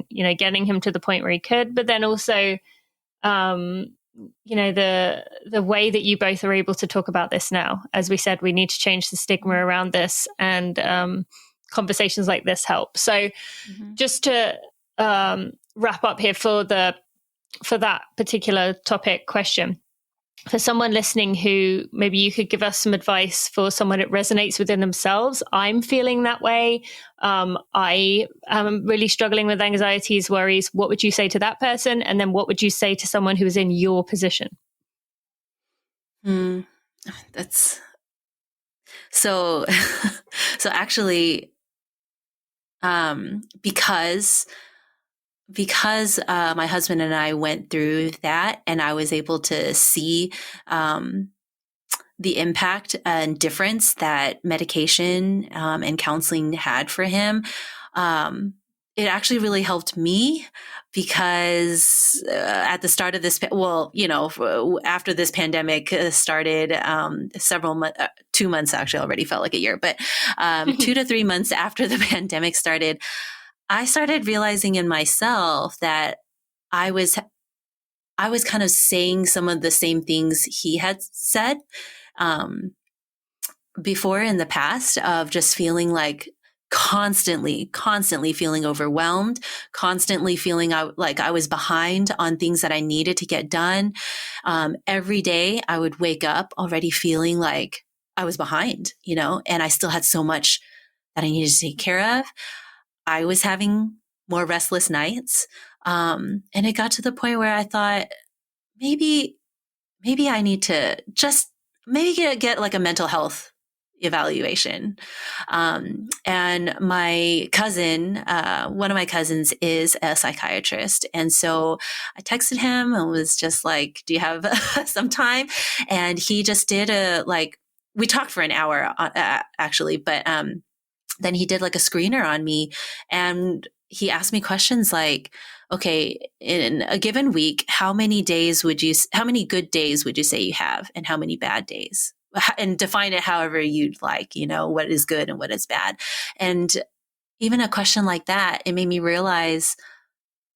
you know, getting him to the point where he could, but then also, you know, the way that you both are able to talk about this now. As we said, we need to change the stigma around this, and conversations like this help. So just to wrap up here for that particular topic question, for someone listening who maybe you could give us some advice for someone that resonates within themselves. I'm feeling that way. I am really struggling with anxieties, worries. What would you say to that person? And then what would you say to someone who is in your position? That's so actually, because because my husband and I went through that, and I was able to see the impact and difference that medication and counseling had for him, it actually really helped me, because at the start of this, after this pandemic started, 2 months actually already felt like a year, but 2 to 3 months after the pandemic started, I started realizing in myself that I was kind of saying some of the same things he had said before in the past, of just feeling like constantly feeling overwhelmed, constantly feeling like I was behind on things that I needed to get done. Every day I would wake up already feeling like I was behind, and I still had so much that I needed to take care of. I was having more restless nights. And it got to the point where I thought, maybe I need to just get like a mental health evaluation. And my cousin, one of my cousins, is a psychiatrist. And so I texted him and was just like, do you have some time? And he just did we talked for an hour actually, but then he did like a screener on me, and he asked me questions like, okay, in a given week, how many good days would you say you have, and how many bad days? And define it however you'd like, what is good and what is bad. And even a question like that, it made me realize,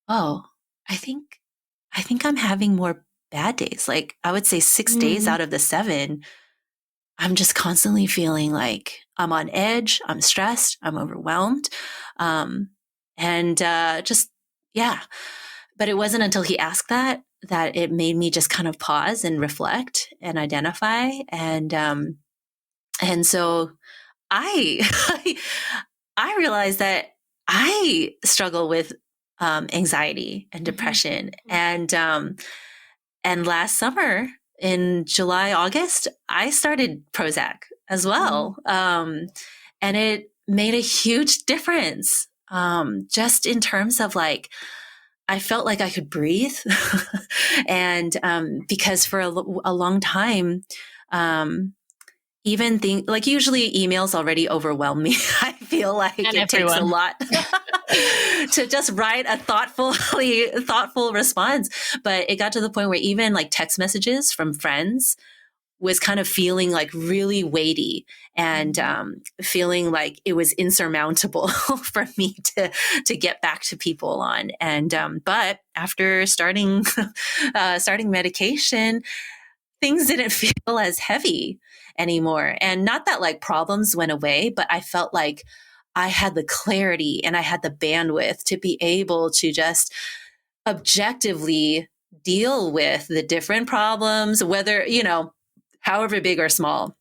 oh, I think I'm having more bad days. Like, I would say 6 days out of the 7, I'm just constantly feeling like I'm on edge, I'm stressed, I'm overwhelmed. But it wasn't until he asked that it made me just kind of pause and reflect and identify. And so I realized that I struggle with anxiety and depression. And last summer, in July, August, I started Prozac as well. And it made a huge difference, just in terms of like, I felt like I could breathe. And because for a long time, usually emails already overwhelm me. I feel like it takes a lot to just write a thoughtful response. But it got to the point where even like text messages from friends was kind of feeling like really weighty, and feeling like it was insurmountable for me to get back to people on. And but after starting medication, things didn't feel as heavy anymore. And not that like problems went away, but I felt like I had the clarity and I had the bandwidth to be able to just objectively deal with the different problems, whether, however big or small,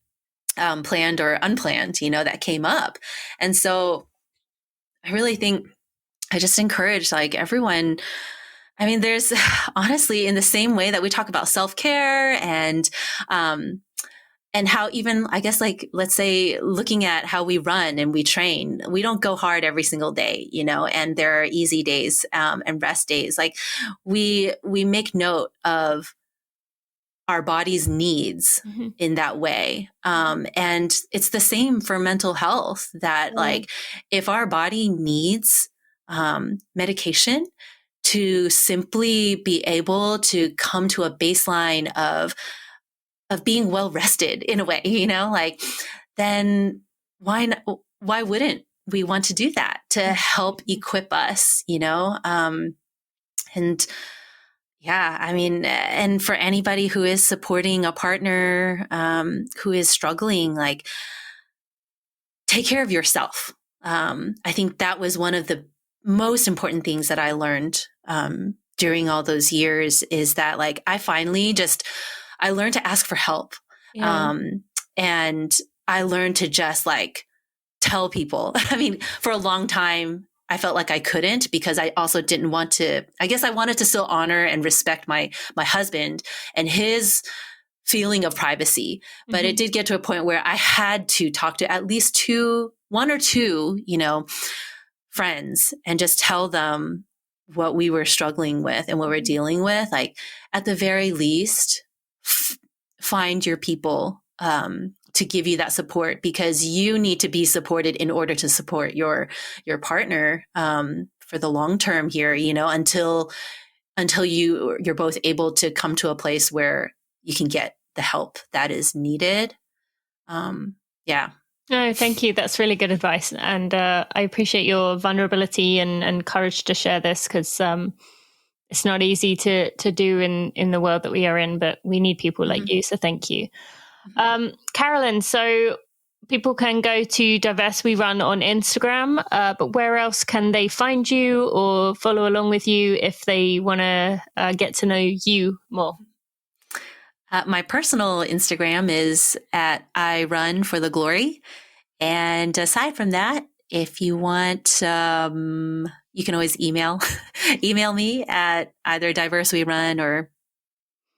planned or unplanned, that came up. And so I really think I just encourage like everyone. I mean, there's honestly, in the same way that we talk about self-care and how even, I guess, like, let's say looking at how we run and we train, we don't go hard every single day, and there are easy days and rest days. Like we make note of our body's needs in that way. And it's the same for mental health, that like if our body needs medication to simply be able to come to a baseline of being well rested in a way, then why wouldn't we want to do that to help equip us, and yeah, I mean, and for anybody who is supporting a partner who is struggling, like, take care of yourself. I think that was one of the most important things that I learned during all those years, is that like I learned to ask for help. Yeah. And I learned to just like tell people. I mean, for a long time, I felt like I couldn't, because I also didn't want to, I guess I wanted to still honor and respect my husband and his feeling of privacy. But it did get to a point where I had to talk to at least one or two, friends, and just tell them what we were struggling with and what we're dealing with, like at the very least, find your people to give you that support, because you need to be supported in order to support your partner for the long term here, until you're both able to come to a place where you can get the help that is needed. Yeah. No, thank you. That's really good advice. And I appreciate your vulnerability and courage to share this, because it's not easy to do in the world that we are in, but we need people like you. So thank you. Carolyn, so people can go to Diverse We Run on Instagram, but where else can they find you or follow along with you if they want to get to know you more? My personal Instagram is at I Run for the Glory. And aside from that, if you want, you can always email me at either Diverse We Run or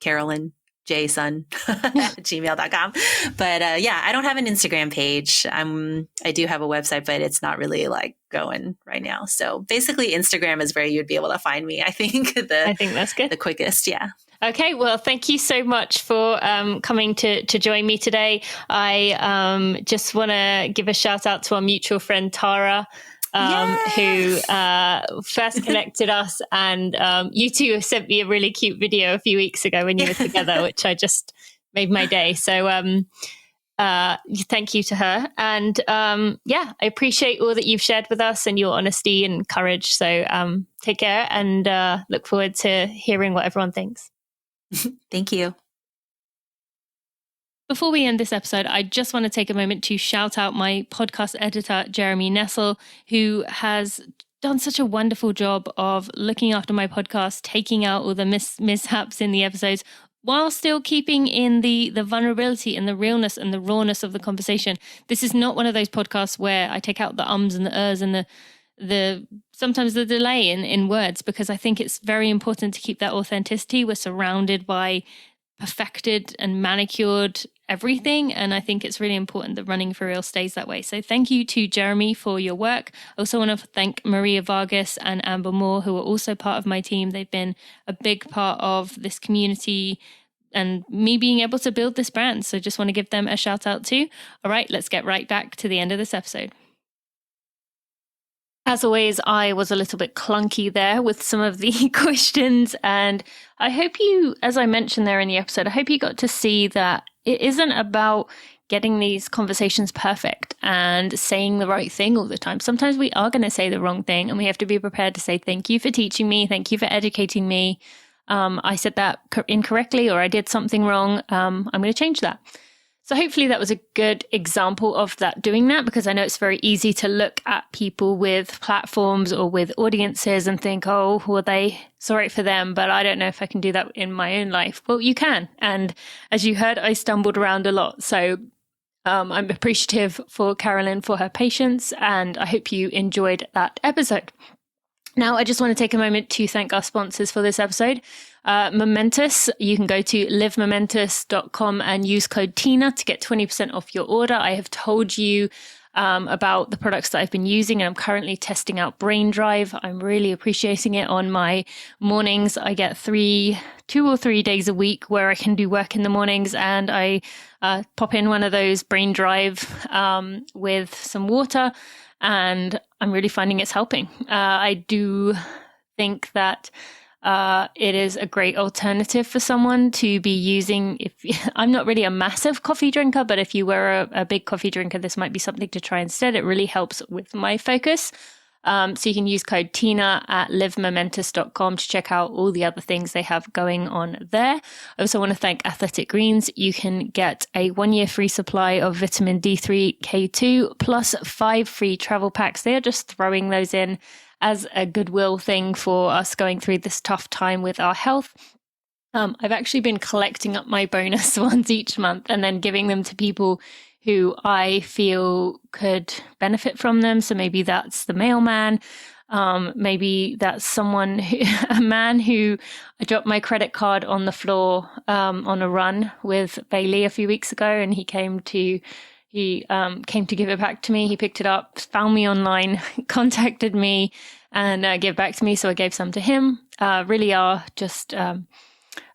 Carolyn Sun at gmail.com. But I don't have an Instagram page. I do have a website, but it's not really like going right now. So basically Instagram is where you'd be able to find me. I think that's good. The quickest. Yeah. Okay, well, thank you so much for coming to join me today. I just want to give a shout out to our mutual friend, Tara, who first connected us. And you two sent me a really cute video a few weeks ago when you were together, which I just made my day. So thank you to her. And I appreciate all that you've shared with us and your honesty and courage. So take care and look forward to hearing what everyone thinks. Thank you. Before we end this episode, I just want to take a moment to shout out my podcast editor, Jeremy Nessel, who has done such a wonderful job of looking after my podcast, taking out all the mishaps in the episodes, while still keeping in the vulnerability and the realness and the rawness of the conversation. This is not one of those podcasts where I take out the ums and the ers and the sometimes the delay in words, because I think it's very important to keep that authenticity. We're surrounded by perfected and manicured everything, and I think it's really important that Running for Real stays that way. So thank you to Jeremy for your work. I also want to thank Maria Vargas and Amber Moore, who are also part of my team. They've been a big part of this community and me being able to build this brand. So just want to give them a shout out too. All right, let's get right back to the end of this episode. As always, I was a little bit clunky there with some of the questions, and I hope you, as I mentioned there in the episode, I hope you got to see that it isn't about getting these conversations perfect and saying the right thing all the time. Sometimes we are going to say the wrong thing, and we have to be prepared to say, thank you for teaching me, thank you for educating me. I said that incorrectly, or I did something wrong. I'm going to change that. So hopefully that was a good example of doing that, because I know it's very easy to look at people with platforms or with audiences and think, oh, well, sorry for them, but I don't know if I can do that in my own life. Well, you can. And as you heard, I stumbled around a lot. So I'm appreciative for Carolyn for her patience, and I hope you enjoyed that episode. Now, I just want to take a moment to thank our sponsors for this episode. Momentous, you can go to livemomentous.com and use code TINA to get 20% off your order. I have told you about the products that I've been using, and I'm currently testing out Brain Drive. I'm really appreciating it on my mornings. I get 2 or 3 days a week where I can do work in the mornings, and I pop in one of those Brain Drive with some water, and I'm really finding it's helping. I do think that it is a great alternative for someone to be using. I'm not really a massive coffee drinker, but if you were a big coffee drinker, this might be something to try instead. It really helps with my focus. So you can use code TINA at livemomentous.com to check out all the other things they have going on there. I also want to thank Athletic Greens. You can get a 1-year free supply of vitamin D3, K2, plus 5 free travel packs. They are just throwing those in as a goodwill thing for us going through this tough time with our health. I've actually been collecting up my bonus ones each month and then giving them to people who I feel could benefit from them. So maybe that's the mailman. Maybe that's a man who I dropped my credit card on the floor on a run with Bailey a few weeks ago, and he came to give it back to me. He picked it up, found me online, contacted me, and give back to me. So I gave some to him. Really are just a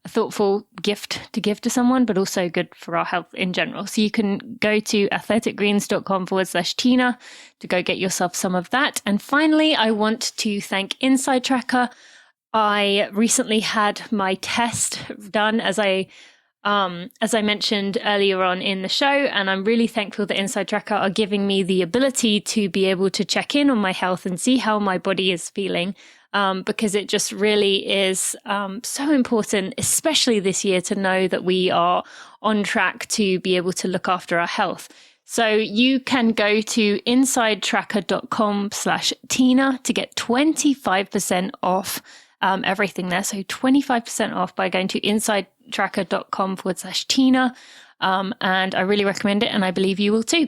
thoughtful gift to give to someone, but also good for our health in general. So you can go to athleticgreens.com/Tina to go get yourself some of that. And finally, I want to thank Insidetracker. I recently had my test done, as I mentioned earlier on in the show, and I'm really thankful that Insidetracker are giving me the ability to be able to check in on my health and see how my body is feeling, because it just really is so important, especially this year, to know that we are on track to be able to look after our health. So you can go to insidetracker.com/Tina to get 25% off everything there. So 25% off by going to insidetracker.com/Tina. And I really recommend it. And I believe you will too.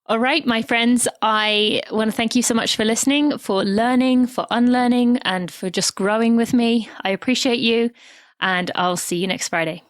All right, my friends, I want to thank you so much for listening, for learning, for unlearning, and for just growing with me. I appreciate you. And I'll see you next Friday.